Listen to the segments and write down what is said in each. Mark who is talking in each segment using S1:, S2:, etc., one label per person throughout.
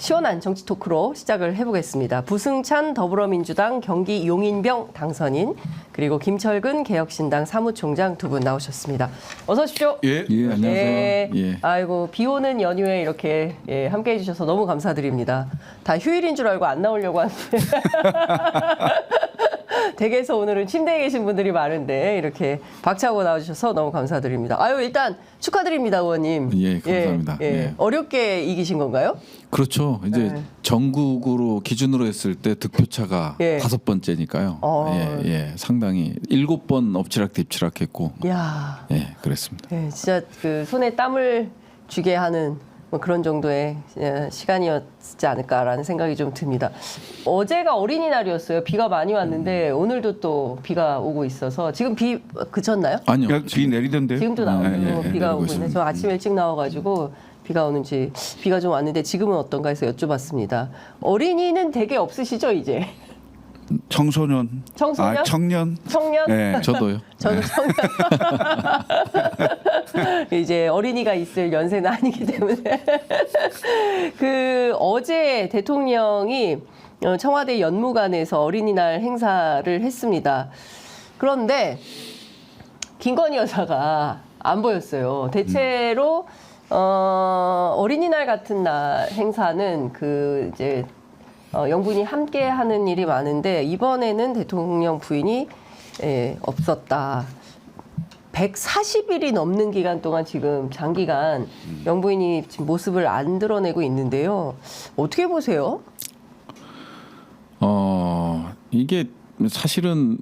S1: 시원한 정치 토크로 시작을 해보겠습니다. 부승찬 더불어민주당 경기 용인병 당선인 그리고 김철근 개혁신당 사무총장 두 분 나오셨습니다. 어서 오십시오.
S2: 예, 안녕하세요. 예.
S1: 아이고 비 오는 연휴에 이렇게 함께해 주셔서 너무 감사드립니다. 다 휴일인 줄 알고 안 나오려고 하는데 댁에서 오늘은 침대에 계신 분들이 많은데 이렇게 박차고 나와주셔서 너무 감사드립니다. 아유 일단 축하드립니다, 의원님.
S2: 예, 감사합니다. 예.
S1: 어렵게 이기신 건가요?
S2: 그렇죠. 이제 전국으로 기준으로 했을 때 득표차가 5번째니까요. 상당히 7번 엎치락뒤치락했고.
S1: 야,
S2: 그랬습니다.
S1: 진짜 그 손에 땀을 쥐게 하는 뭐 그런 정도의 시간이었지 않을까라는 생각이 좀 듭니다. 어제가 어린이날이었어요. 비가 많이 왔는데 오늘도 또 비가 오고 있어서 지금 비 그쳤나요?
S2: 아니요.
S3: 비 내리던데요.
S1: 지금도 나오고 비가 오고 있는데 저 아침 일찍 나와가지고 비가 오는지 비가 좀 왔는데 지금은 어떤가 해서 여쭤봤습니다. 어린이는 되게 없으시죠 이제?
S3: 청소년.
S1: 청소년?
S3: 청년.
S1: 청년?
S3: 네.
S2: 저도요.
S1: 저도 청년. 이제 어린이가 있을 연세는 아니기 때문에. 그 어제 대통령이 청와대 연무관에서 어린이날 행사를 했습니다. 그런데 김건희 여사가 안 보였어요. 대체로 어린이날 같은 날 행사는 그 이제 영분이 함께 하는 일이 많은데 이번에는 대통령 부인이 없었다. 140일이 넘는 기간 동안 지금 장기간 영부인이 지금 모습을 안 드러내고 있는데요. 어떻게 보세요?
S2: 이게 사실은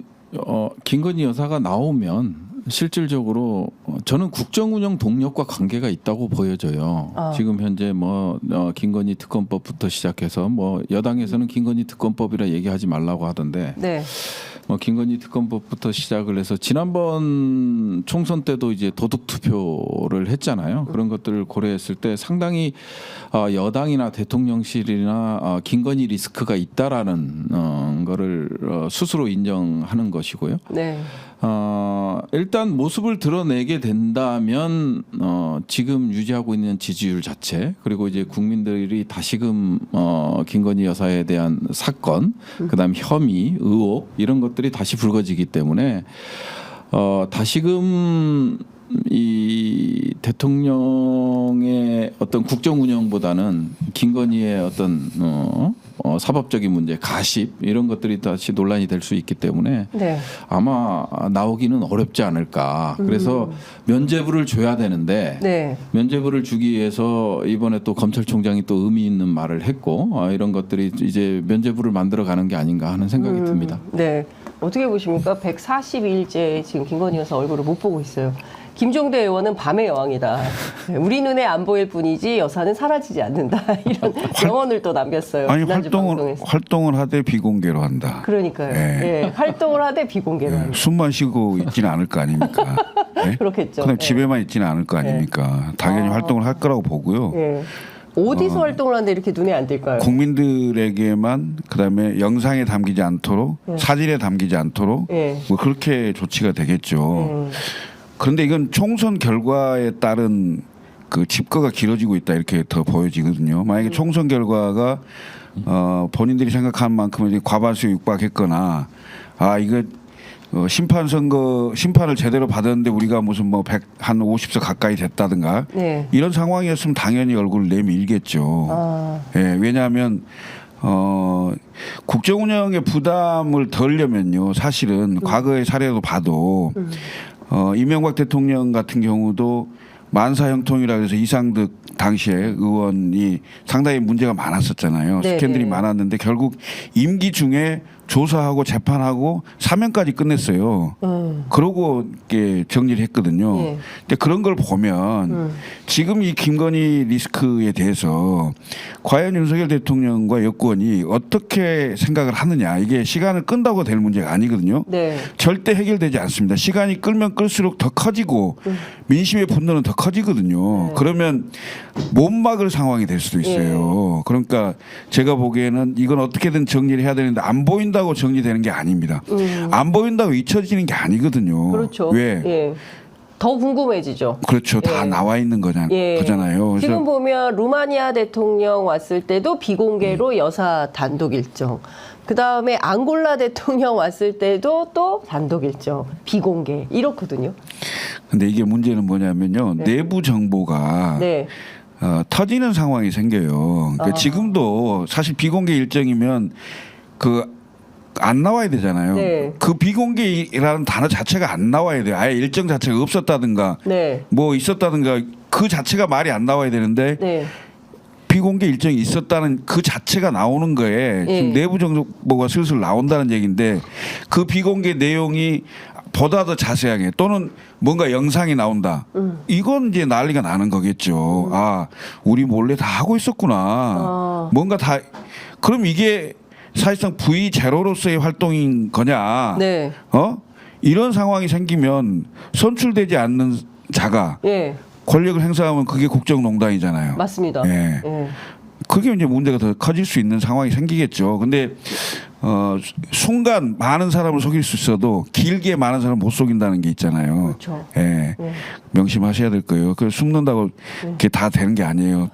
S2: 김건희 여사가 나오면 실질적으로 저는 국정운영 동력과 관계가 있다고 보여져요. 지금 현재 뭐 김건희 특검법부터 시작해서 뭐 여당에서는 김건희 특검법이라 얘기하지 말라고 하던데 뭐 김건희 특검법부터 시작을 해서 지난번 총선 때도 이제 도둑 투표를 했잖아요. 그런 것들을 고려했을 때 상당히 여당이나 대통령실이나 김건희 리스크가 있다라는 거를 스스로 인정하는 것이고요. 일단 모습을 드러내게 된다면 지금 유지하고 있는 지지율 자체 그리고 이제 국민들이 다시금 김건희 여사에 대한 사건, 그다음 혐의, 의혹 이런 것들이 다시 불거지기 때문에 다시금 이 대통령의 어떤 국정 운영보다는 김건희의 어떤 사법적인 문제, 가십 이런 것들이 다시 논란이 될 수 있기 때문에 아마 나오기는 어렵지 않을까. 그래서 면죄부를 줘야 되는데 면죄부를 주기 위해서 이번에 또 검찰총장이 또 의미 있는 말을 했고 이런 것들이 이제 면죄부를 만들어가는 게 아닌가 하는 생각이 듭니다.
S1: 어떻게 보십니까? 140일째 지금 김건희 여사 얼굴을 못 보고 있어요. 김종대 의원은 밤의 여왕이다. 우리 눈에 안 보일 뿐이지 여사는 사라지지 않는다. 이런 명언을 또 남겼어요.
S3: 아니 활동을 하되 비공개로 한다.
S1: 그러니까요. 활동을 하되 비공개로 한다.
S3: 숨만 쉬고 있지는 않을 거 아닙니까?
S1: 그렇겠죠.
S3: 그냥 집에만 있지는 않을 거 아닙니까? 당연히 활동을 할 거라고 보고요.
S1: 어디서 활동을 하는데 이렇게 눈에 안 띌까요?
S3: 국민들에게만 그다음에 영상에 담기지 않도록 사진에 담기지 않도록 뭐 그렇게 조치가 되겠죠. 그런데 이건 총선 결과에 따른 그 집거가 길어지고 있다 이렇게 더 보여지거든요. 만약에 총선 결과가 본인들이 생각한 만큼 과반수에 육박했거나 이거 심판을 제대로 받았는데 우리가 무슨 뭐 한 50석 가까이 됐다든가 이런 상황이었으면 당연히 얼굴을 내밀겠죠. 왜냐하면 국정 운영의 부담을 덜려면요. 사실은 과거의 사례도 봐도 이명박 대통령 같은 경우도 만사형통이라 해서 이상득 당시에 의원이 상당히 문제가 많았었잖아요. 스캔들이 많았는데 결국 임기 중에 조사하고 재판하고 사면까지 끝냈어요. 그러고 이렇게 정리를 했거든요. 근데 그런 걸 보면 지금 이 김건희 리스크에 대해서 과연 윤석열 대통령과 여권이 어떻게 생각을 하느냐 이게 시간을 끈다고 될 문제가 아니거든요. 절대 해결되지 않습니다. 시간이 끌면 끌수록 더 커지고 민심의 분노는 더 커지거든요. 그러면 못 막을 상황이 될 수도 있어요. 그러니까 제가 보기에는 이건 어떻게든 정리를 해야 되는데 안 보인다고 정리되는 게 아닙니다. 안 보인다고 잊혀지는 게 아니거든요.
S1: 그렇죠.
S3: 왜?
S1: 더 궁금해지죠.
S3: 그렇죠. 다
S1: 예.
S3: 나와 있는
S1: 예.
S3: 거잖아요. 그래서
S1: 지금 보면 루마니아 대통령 왔을 때도 비공개로 여사 단독 일정. 그 다음에 앙골라 대통령 왔을 때도 또 단독 일정, 비공개 이렇거든요.
S3: 근데 이게 문제는 뭐냐면요.
S1: 네.
S3: 내부 정보가
S1: 네,
S3: 터지는 상황이 생겨요. 그러니까 지금도 사실 비공개 일정이면 안 나와야 되잖아요.
S1: 네.
S3: 그 비공개라는 단어 자체가 안 나와야 돼요. 아예 일정 자체가 없었다든가
S1: 네,
S3: 뭐 있었다든가 그 자체가 말이 안 나와야 되는데
S1: 네,
S3: 비공개 일정이 있었다는 그 자체가 나오는 거에
S1: 예.
S3: 지금 내부 정보가 슬슬 나온다는 얘기인데 그 비공개 내용이 보다 더 자세하게 또는 뭔가 영상이 나온다. 이건 이제 난리가 나는 거겠죠. 아, 우리 몰래 다 하고 있었구나. 뭔가 다 그럼 이게 사실상 V0로서의 활동인 거냐?
S1: 네,
S3: 이런 상황이 생기면 선출되지 않는 자가
S1: 예,
S3: 권력을 행사하면 그게 국정농단이잖아요.
S1: 맞습니다.
S3: 예.
S1: 예.
S3: 그게 이제 문제가 더 커질 수 있는 상황이 생기겠죠. 근데 순간 많은 사람을 속일 수 있어도 길게 많은 사람을 못 속인다는 게 있잖아요.
S1: 그렇죠.
S3: 예. 명심하셔야 될 거예요. 그 숨는다고 그게 다 되는 게 아니에요.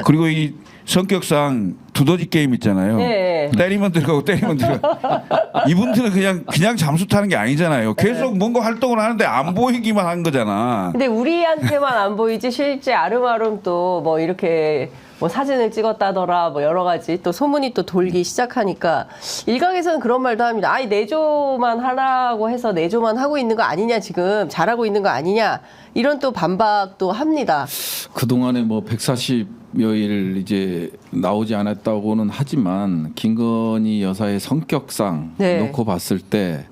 S3: 그리고 이 성격상 두더지 게임 있잖아요.
S1: 예.
S3: 때리면 들어가고 때리면 들어가. 이분들은 그냥 잠수 타는 게 아니잖아요. 계속 뭔가 활동을 하는데 안 보이기만 한 거잖아.
S1: 근데 우리한테만 안 보이지 실제 아름아름 또 뭐 이렇게 뭐 사진을 찍었다더라 뭐 여러 가지 또 소문이 또 돌기 시작하니까 일각에서는 그런 말도 합니다. 아이 내조만 하라고 해서 내조만 하고 있는 거 아니냐 지금 잘하고 있는 거 아니냐 이런 또 반박도 합니다.
S2: 그동안에 뭐 140여일 이제 나오지 않았다고는 하지만 김건희 여사의 성격상
S1: 네.
S2: 놓고 봤을 때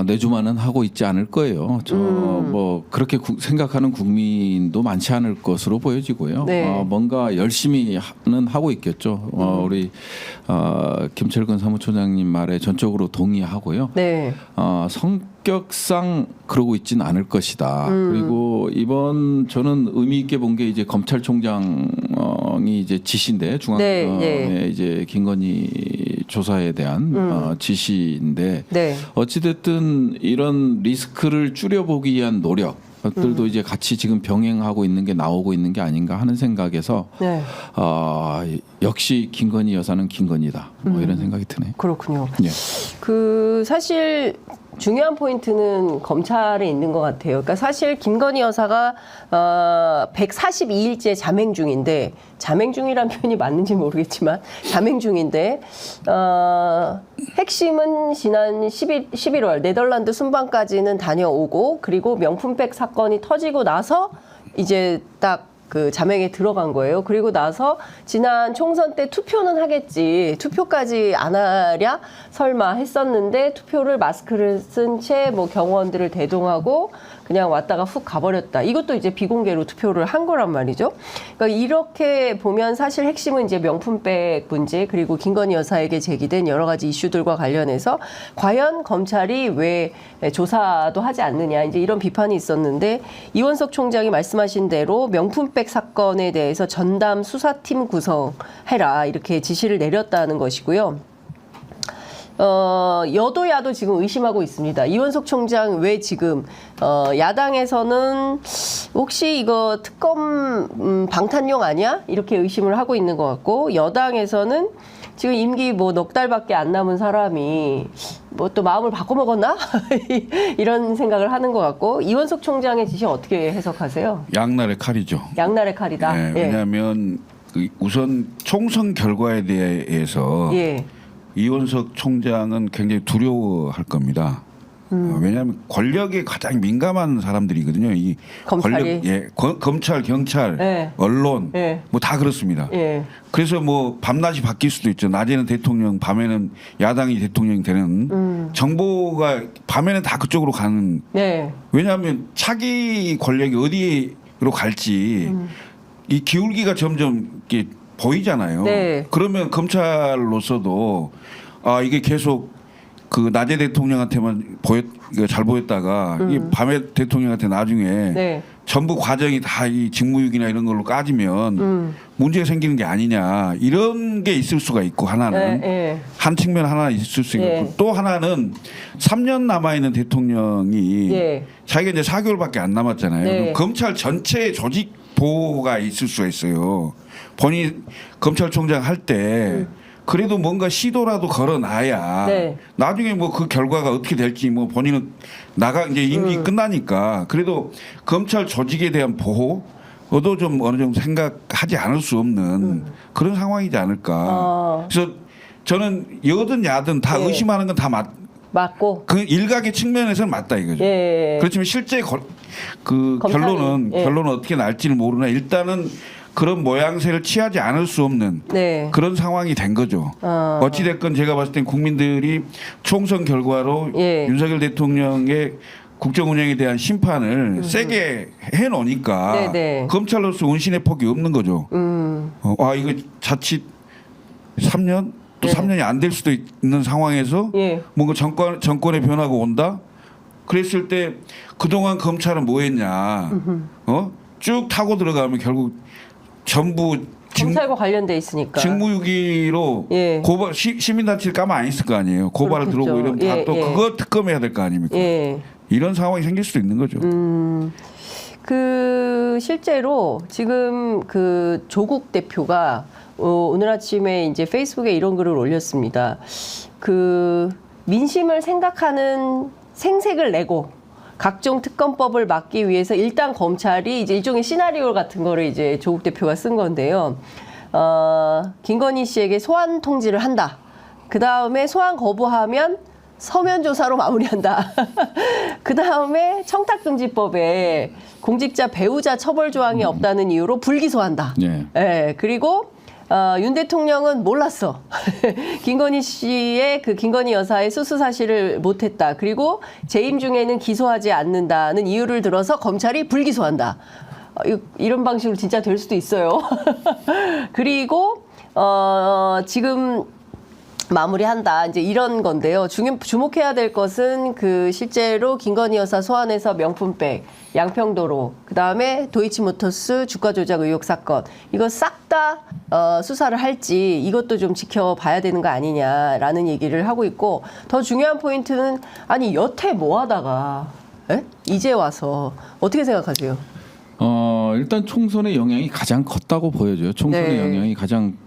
S2: 내주만은 하고 있지 않을 거예요. 저 뭐 그렇게 생각하는 국민도 많지 않을 것으로 보여지고요.
S1: 네.
S2: 뭔가 열심히는 하고 있겠죠. 우리 김철근 사무총장님 말에 전적으로 동의하고요.
S1: 네.
S2: 성격상 그러고 있지는 않을 것이다. 그리고 이번 저는 의미 있게 본 게 이제 검찰총장이 이제 지시인데 중앙에
S1: 네.
S2: 이제 김건희 조사에 대한 지시인데
S1: 네.
S2: 어찌됐든 이런 리스크를 줄여보기 위한 노력들도 이제 같이 지금 병행하고 있는 게 나오고 있는 게 아닌가 하는 생각에서
S1: 네.
S2: 역시 김건희 여사는 김건희다. 뭐 이런 생각이 드네요.
S1: 그렇군요.
S2: 예.
S1: 그 사실 중요한 포인트는 검찰에 있는 것 같아요. 그러니까 사실 김건희 여사가 142일째 잠행 중인데 잠행 중이란 표현이 맞는지 모르겠지만 잠행 중인데 핵심은 지난 11월 네덜란드 순방까지는 다녀오고 그리고 명품백 사건이 터지고 나서 이제 딱 그 잠행에 들어간 거예요. 그리고 나서 지난 총선 때 투표는 하겠지. 투표까지 안 하랴? 설마 했었는데 투표를 마스크를 쓴 채 뭐 경호원들을 대동하고 그냥 왔다가 훅 가버렸다. 이것도 이제 비공개로 투표를 한 거란 말이죠. 그러니까 이렇게 보면 사실 핵심은 이제 명품백 문제 그리고 김건희 여사에게 제기된 여러 가지 이슈들과 관련해서 과연 검찰이 왜 조사도 하지 않느냐 이제 이런 비판이 있었는데 이원석 총장이 말씀하신 대로 명품백 사건에 대해서 전담 수사팀 구성해라 이렇게 지시를 내렸다는 것이고요. 여도야도 지금 의심하고 있습니다. 이원석 총장 왜 지금 야당에서는 혹시 이거 특검 방탄용 아니야? 이렇게 의심을 하고 있는 것 같고 여당에서는 지금 임기 뭐 넉 달밖에 안 남은 사람이 뭐 또 마음을 바꿔먹었나? 이런 생각을 하는 것 같고 이원석 총장의 지시 어떻게 해석하세요?
S3: 양날의 칼이죠.
S1: 양날의 칼이다.
S3: 네,
S1: 예.
S3: 왜냐하면 우선 총선 결과에 대해서
S1: 예.
S3: 이원석 총장은 굉장히 두려워할 겁니다. 왜냐하면 권력에 가장 민감한 사람들이거든요. 이
S1: 검찰이?
S3: 권력, 검찰, 경찰,
S1: 예.
S3: 언론,
S1: 예.
S3: 뭐 다 그렇습니다.
S1: 예.
S3: 그래서 뭐 밤낮이 바뀔 수도 있죠. 낮에는 대통령, 밤에는 야당이 대통령이 되는 정보가 밤에는 다 그쪽으로 가는.
S1: 네.
S3: 왜냐하면 차기 권력이 어디로 갈지 이 기울기가 점점 이렇게 보이잖아요.
S1: 네.
S3: 그러면 검찰로서도 이게 계속 그 낮에 대통령한테만 잘 보였다가 이 밤에 대통령한테 나중에
S1: 네.
S3: 전부 과정이 다 이 직무유기나 이런 걸로 까지면 문제가 생기는 게 아니냐 이런 게 있을 수가 있고 하나는 한 측면 하나 있을 수 있고 또 하나는 3년 남아 있는 대통령이 자기가 이제 4개월밖에 안 남았잖아요. 그럼 검찰 전체 조직 보호가 있을 수가 있어요. 본인 검찰총장 할 때 그래도 뭔가 시도라도 걸어놔야 나중에 뭐 그 결과가 어떻게 될지 뭐 본인은 이제 임기 끝나니까 그래도 검찰 조직에 대한 보호도 좀 어느 정도 생각하지 않을 수 없는 그런 상황이지 않을까. 그래서 저는 여든 야든 다 의심하는 건 다
S1: 맞고
S3: 그 일각의 측면에서는 맞다 이거죠. 그렇지만 실제 그
S1: 검찰이,
S3: 결론은 어떻게 날지는 모르나 일단은 그런 모양새를 취하지 않을 수 없는 그런 상황이 된 거죠. 어찌됐건 제가 봤을 땐 국민들이 총선 결과로 윤석열 대통령의 국정 운영에 대한 심판을 세게 해놓으니까 검찰로서 운신의 폭이 없는 거죠. 이거 자칫 3년? 또 3년이 안 될 수도 있는 상황에서 뭔가 정권의 변화가 온다? 그랬을 때 그동안 검찰은 뭐 했냐? 쭉 타고 들어가면 결국 전부
S1: 검찰과 관련돼 있으니까
S3: 직무유기로 고발 시민단체를 까면 안 있을 거 아니에요. 고발을 들어오고 이러면 다 또 그거 특검해야 될 거 아닙니까? 이런 상황이 생길 수도 있는 거죠.
S1: 그 실제로 지금 그 조국 대표가 오늘 아침에 이제 페이스북에 이런 글을 올렸습니다. 그 민심을 생각하는 생색을 내고 각종 특검법을 막기 위해서 일단 검찰이 이제 일종의 시나리오 같은 거를 이제 조국 대표가 쓴 건데요. 김건희 씨에게 소환 통지를 한다. 그 다음에 소환 거부하면 서면 조사로 마무리한다. 그 다음에 청탁금지법에 공직자 배우자 처벌 조항이 없다는 이유로 불기소한다. 그리고 윤 대통령은 몰랐어. 김건희 씨의 그 김건희 여사의 수수 사실을 못했다. 그리고 재임 중에는 기소하지 않는다는 이유를 들어서 검찰이 불기소한다. 이런 방식으로 진짜 될 수도 있어요. 그리고 지금 마무리한다. 이제 이런 건데요. 주목해야 될 것은 그 실제로 김건희 여사 소환해서 명품백, 양평도로, 그 다음에 도이치모터스 주가 조작 의혹 사건 이거 싹 다 수사를 할지 이것도 좀 지켜봐야 되는 거 아니냐라는 얘기를 하고 있고 더 중요한 포인트는 아니 여태 뭐 하다가 이제 와서 어떻게 생각하세요?
S2: 일단 총선의 영향이 가장 컸다고 보여져요. 총선의 영향이 가장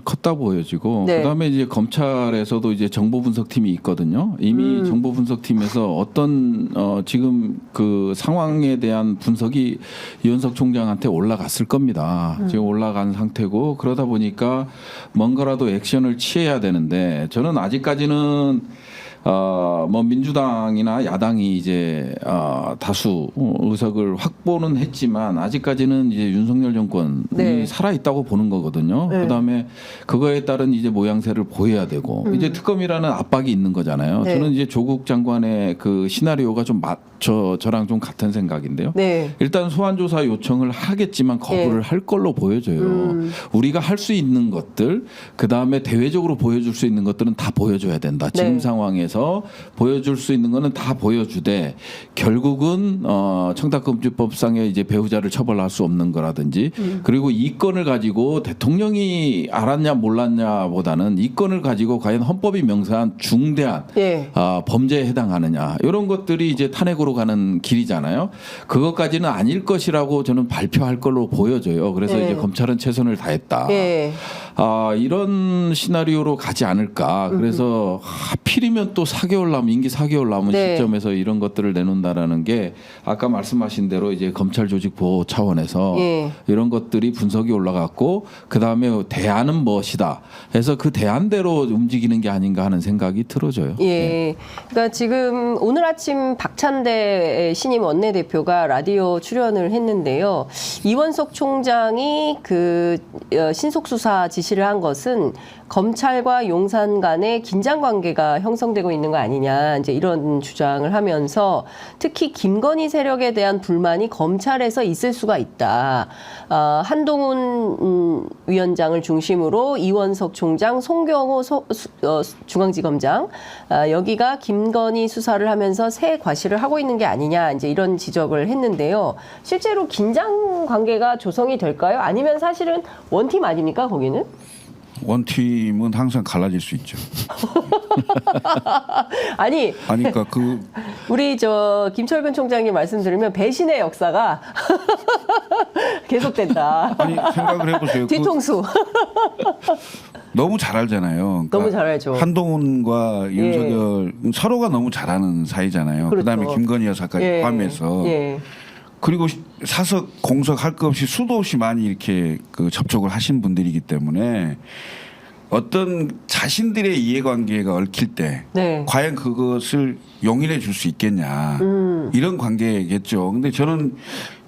S2: 컸다고 보여지고 그다음에 이제 검찰에서도 이제 정보 분석팀이 있거든요. 이미 정보 분석팀에서 어떤 지금 그 상황에 대한 분석이 이현석 총장한테 올라갔을 겁니다. 지금 올라간 상태고 그러다 보니까 뭔가라도 액션을 취해야 되는데 저는 아직까지는 뭐 민주당이나 야당이 이제 다수 의석을 확보는 했지만 아직까지는 이제 윤석열 정권이 살아 있다고 보는 거거든요. 그다음에 그거에 따른 이제 모양새를 보여야 되고 이제 특검이라는 압박이 있는 거잖아요. 저는 이제 조국 장관의 그 시나리오가 좀 저랑 좀 같은 생각인데요. 일단 소환 조사 요청을 하겠지만 거부를 할 걸로 보여져요. 우리가 할 수 있는 것들, 그다음에 대외적으로 보여줄 수 있는 것들은 다 보여줘야 된다. 지금 상황에서 보여줄 수 있는 거는 다 보여주되 결국은 청탁금지법상의 이제 배우자를 처벌할 수 없는 거라든지 그리고 이 건을 가지고 대통령이 알았냐 몰랐냐보다는 이 건을 가지고 과연 헌법이 명사한 중대한 범죄에 해당하느냐 이런 것들이 이제 탄핵으로 가는 길이잖아요. 그것까지는 아닐 것이라고 저는 발표할 걸로 보여져요. 그래서 이제 검찰은 최선을 다했다. 이런 시나리오로 가지 않을까. 그래서 하필이면 또 4개월 남은 임기 4개월 남은 시점에서 이런 것들을 내놓는다라는 게 아까 말씀하신 대로 이제 검찰 조직 보호 차원에서 이런 것들이 분석이 올라갔고 그 다음에 대안은 무엇이다 해서 그 대안대로 움직이는 게 아닌가 하는 생각이 들어져요.
S1: 그러니까 지금 오늘 아침 박찬대 신임 원내대표가 라디오 출연을 했는데요. 이원석 총장이 그 신속 수사 지시를 한 것은 검찰과 용산 간의 긴장 관계가 형성되고 되고 있는 거 아니냐 이제 이런 주장을 하면서 특히 김건희 세력에 대한 불만이 검찰에서 있을 수가 있다. 한동훈 위원장을 중심으로 이원석 총장, 송경호 중앙지검장 여기가 김건희 수사를 하면서 새 과실을 하고 있는 게 아니냐 이제 이런 지적을 했는데요. 실제로 긴장 관계가 조성이 될까요? 아니면 사실은 원팀 아닙니까 거기는?
S3: 원팀은 항상 갈라질 수 있죠.
S1: 아니
S3: 그러니까 그
S1: 우리 김철근 총장님 말씀 들으면 배신의 역사가 계속된다.
S3: 아니 생각을 해보세요.
S1: 뒤통수.
S3: 너무 잘 알잖아요. 그러니까
S1: 너무 잘 알죠.
S3: 한동훈과 윤석열 서로가 너무 잘하는 사이잖아요.
S1: 그렇죠.
S3: 그다음에 김건희 여사까지 포함해서. 그리고 사석 공석 할 것 없이 수도 없이 많이 이렇게 그 접촉을 하신 분들이기 때문에 어떤 자신들의 이해관계가 얽힐 때 과연 그것을 용인해 줄 수 있겠냐 이런 관계겠죠. 근데 저는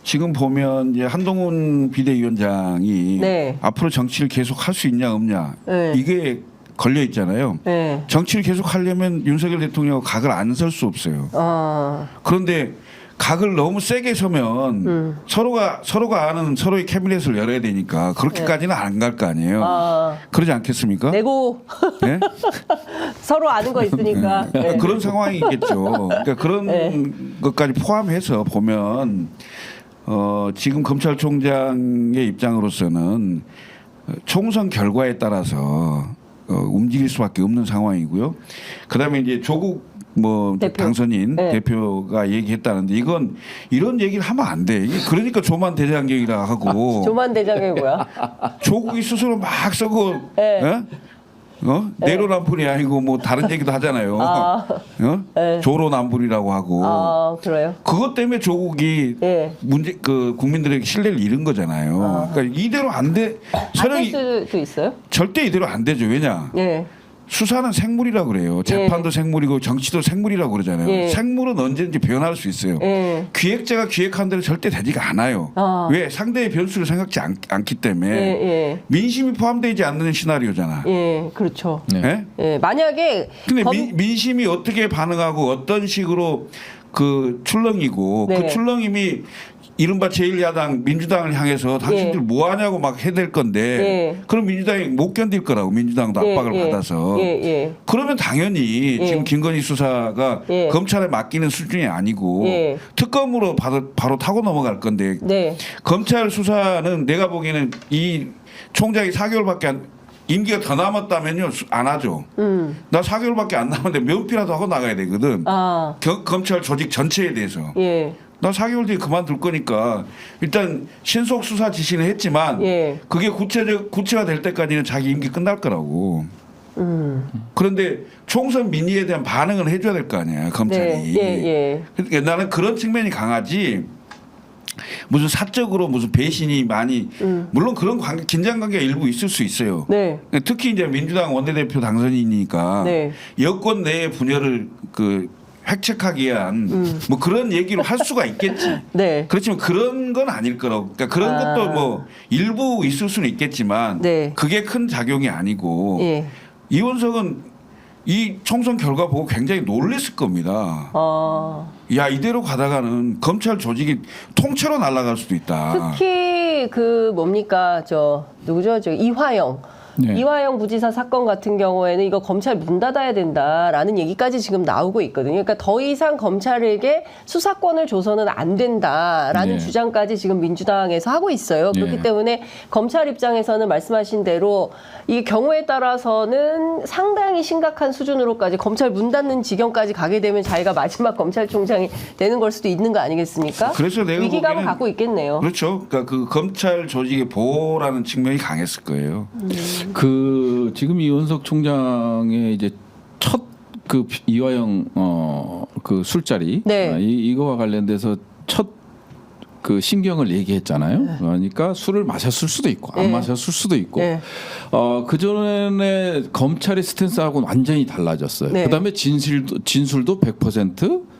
S3: 지금 보면 이제 한동훈 비대위원장이 앞으로 정치를 계속 할 수 있냐 없냐 이게 걸려 있잖아요. 정치를 계속 하려면 윤석열 대통령하고 각을 안 설 수 없어요. 그런데 각을 너무 세게 서면 서로가 아는 서로의 캐비넷을 열어야 되니까 그렇게까지는 안 갈 거 아니에요. 그러지 않겠습니까?
S1: 내고
S3: 네?
S1: 서로 아는 거 있으니까.
S3: 그런 상황이겠죠. 그러니까 그런 것까지 포함해서 보면 지금 검찰총장의 입장으로서는 총선 결과에 따라서 움직일 수밖에 없는 상황이고요. 그다음에 이제 조국 대표. 당선인 대표가 얘기했다는데 이건 이런 얘기를 하면 안 돼. 그러니까 조만대장경이라 하고.
S1: 조만대장경이 뭐야?
S3: 조국이 스스로 막 쓰고 내로남불이 아니고 뭐 다른 얘기도 하잖아요. 조로남불이라고 하고.
S1: 그래요?
S3: 그것 때문에 조국이 국민들에게 신뢰를 잃은 거잖아요. 그러니까 이대로 안 돼.
S1: 안 될 수도 있어요?
S3: 절대 이대로 안 되죠. 왜냐? 수사는 생물이라고 그래요. 재판도 생물이고 정치도 생물이라고 그러잖아요. 생물은 언제든지 변할 수 있어요. 기획자가 기획한 대로 절대 되지가 않아요. 왜? 상대의 변수를 생각지 않기 때문에 민심이 포함되지 않는 시나리오잖아.
S1: 그렇죠.
S3: 만약에 근데 민심이 어떻게 반응하고 어떤 식으로 그 출렁이고 그 출렁임이 이른바 제1야당 민주당을 향해서 당신들 뭐 하냐고 막 해댈 건데 그럼 민주당이 못 견딜 거라고 민주당도 압박을 받아서 그러면 당연히 지금 김건희 수사가 검찰에 맡기는 수준이 아니고 특검으로 바로 타고 넘어갈 건데 검찰 수사는 내가 보기에는 이 총장이 4개월밖에 임기가 더 남았다면요 안 하죠. 나 4개월밖에 안 남았는데 면피라도 하고 나가야 되거든. 검찰 조직 전체에 대해서. 나 4개월 뒤에 그만둘 거니까 일단 신속 수사 지시는 했지만 그게 구체화될 때까지는 자기 임기 끝날 거라고. 그런데 총선 민의에 대한 반응을 해줘야 될 거 아니야 검찰이. 그러니까 나는 그런 측면이 강하지. 무슨 사적으로 무슨 배신이 많이 물론 그런 긴장 관계가 일부 있을 수 있어요. 특히 이제 민주당 원내대표 당선인이니까 여권 내의 분열을 획책하기 위한 뭐 그런 얘기를 할 수가 있겠지. 그렇지만 그런 건 아닐 거라고. 그러니까 그런 것도 뭐 일부 있을 수는 있겠지만 그게 큰 작용이 아니고 이원석은 이 총선 결과 보고 굉장히 놀랐을 겁니다. 야 이대로 가다가는 검찰 조직이 통째로 날아갈 수도 있다.
S1: 특히 뭡니까 누구죠? 이화영. 이화영 부지사 사건 같은 경우에는 이거 검찰 문 닫아야 된다라는 얘기까지 지금 나오고 있거든요. 그러니까 더 이상 검찰에게 수사권을 줘서는 안 된다라는 주장까지 지금 민주당에서 하고 있어요. 그렇기 때문에 검찰 입장에서는 말씀하신 대로 이 경우에 따라서는 상당히 심각한 수준으로까지 검찰 문 닫는 지경까지 가게 되면 자기가 마지막 검찰총장이 되는 걸 수도 있는 거 아니겠습니까?
S3: 그래서 내가
S1: 위기감을 갖고 있겠네요.
S3: 그렇죠. 그러니까 그 검찰 조직의 보호라는 측면이 강했을 거예요.
S2: 지금 이원석 총장의 이제 첫 이화영 술자리 이거와 관련돼서 첫 심경을 얘기했잖아요. 그러니까 술을 마셨을 수도 있고 안 마셨을 수도 있고 그 전에 검찰의 스탠스하고는 완전히 달라졌어요. 그다음에 진술도 100%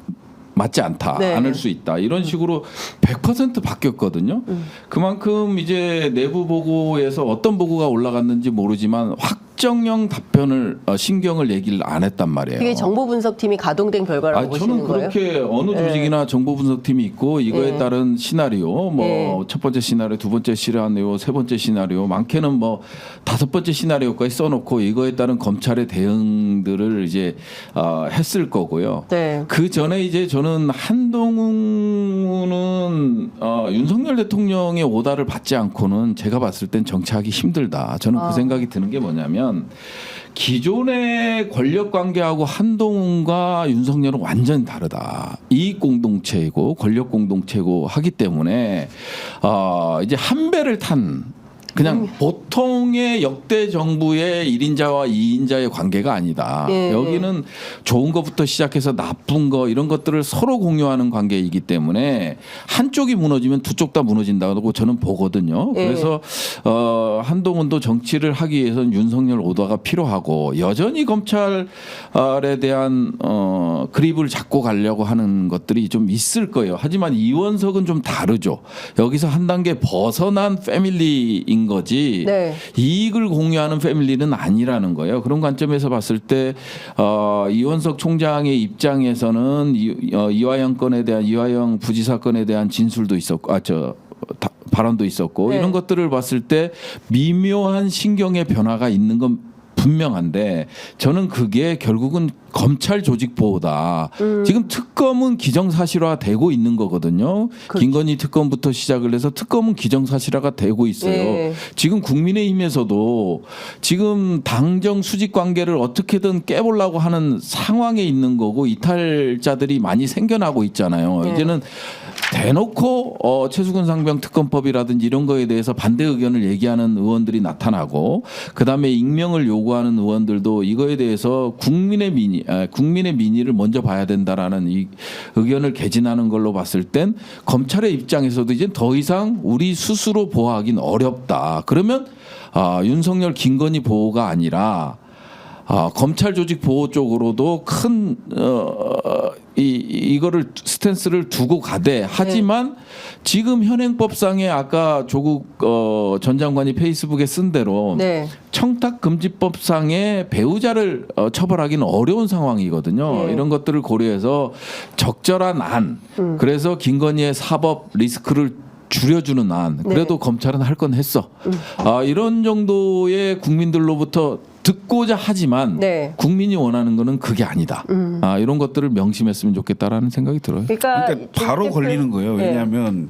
S2: 맞지 않다, 않을 수 있다 이런 식으로 100% 바뀌었거든요. 그만큼 이제 내부 보고에서 어떤 보고가 올라갔는지 모르지만 실정형 답변을 신경을 얘기를 안 했단 말이에요.
S1: 그게 정보 분석팀이 가동된 결과라고 보시는
S2: 저는
S1: 거예요?
S2: 그렇게 어느 조직이나 정보 분석팀이 있고 이거에 따른 시나리오, 뭐 첫 번째 시나리오, 두 번째 시나리오, 세 번째 시나리오, 많게는 뭐 다섯 번째 시나리오까지 써놓고 이거에 따른 검찰의 대응들을 이제 했을 거고요.
S1: 네.
S2: 그 전에 이제 저는 한동훈은 윤석열 대통령의 오다를 받지 않고는 제가 봤을 땐 정치하기 힘들다. 저는 그 생각이 드는 게 뭐냐면 기존의 권력 관계하고 한동훈과 윤석열은 완전히 다르다. 이익 공동체이고 권력 공동체고 하기 때문에 이제 한 배를 탄 그냥 보통의 역대 정부의 1인자와 2인자의 관계가 아니다.
S1: 예.
S2: 여기는 좋은 것부터 시작해서 나쁜 거 이런 것들을 서로 공유하는 관계이기 때문에 한쪽이 무너지면 두 쪽 다 무너진다고 저는 보거든요.
S1: 예.
S2: 그래서 한동훈도 정치를 하기 위해서는 윤석열 오다가 필요하고 여전히 검찰에 대한 그립을 잡고 가려고 하는 것들이 좀 있을 거예요. 하지만 이원석은 좀 다르죠. 여기서 한 단계 벗어난 패밀리인 거지
S1: 네.
S2: 이익을 공유하는 패밀리는 아니라는 거예요. 그런 관점에서 봤을 때 이원석 총장의 입장에서는 이화영 건에 대한 이화영 부지사 건에 대한 진술도 있었고 발언도 있었고
S1: 네.
S2: 이런 것들을 봤을 때 미묘한 신경의 변화가 있는 건 분명한데 저는 그게 결국은 검찰 조직 보호다. 지금 특검은 기정사실화되고 있는 거거든요. 김건희 특검부터 시작을 해서 특검은 기정사실화가 되고 있어요.
S1: 예.
S2: 지금 국민의힘에서도 지금 당정 수직 관계를 어떻게든 깨보려고 하는 상황에 있는 거고 이탈자들이 많이 생겨나고 있잖아요.
S1: 예.
S2: 이제는 대놓고 최수근 상병 특검법이라든지 이런 거에 대해서 반대 의견을 얘기하는 의원들이 나타나고 그다음에 익명을 요구하는 의원들도 이거에 대해서 국민의 민의를 먼저 봐야 된다라는 이 의견을 개진하는 걸로 봤을 땐 검찰의 입장에서도 이제 더 이상 우리 스스로 보호하기는 어렵다. 그러면 윤석열 김건희 보호가 아니라 검찰 조직 보호 쪽으로도 큰 이거를 스탠스를 두고 가되 하지만 지금 현행법상에 아까 조국 전 장관이 페이스북에 쓴 대로
S1: 네.
S2: 청탁금지법상의 배우자를 처벌하기는 어려운 상황이거든요.
S1: 네.
S2: 이런 것들을 고려해서 적절한 안 그래서 김건희의 사법 리스크를 줄여주는 안 그래도 검찰은 할 건 했어. 이런 정도의 국민들로부터 듣고자 하지만
S1: 네.
S2: 국민이 원하는 거는 그게 아니다. 이런 것들을 명심했으면 좋겠다라는 생각이 들어요.
S3: 그러니까 바로
S1: 조직
S3: 걸리는 거예요.
S1: 네.
S3: 왜냐하면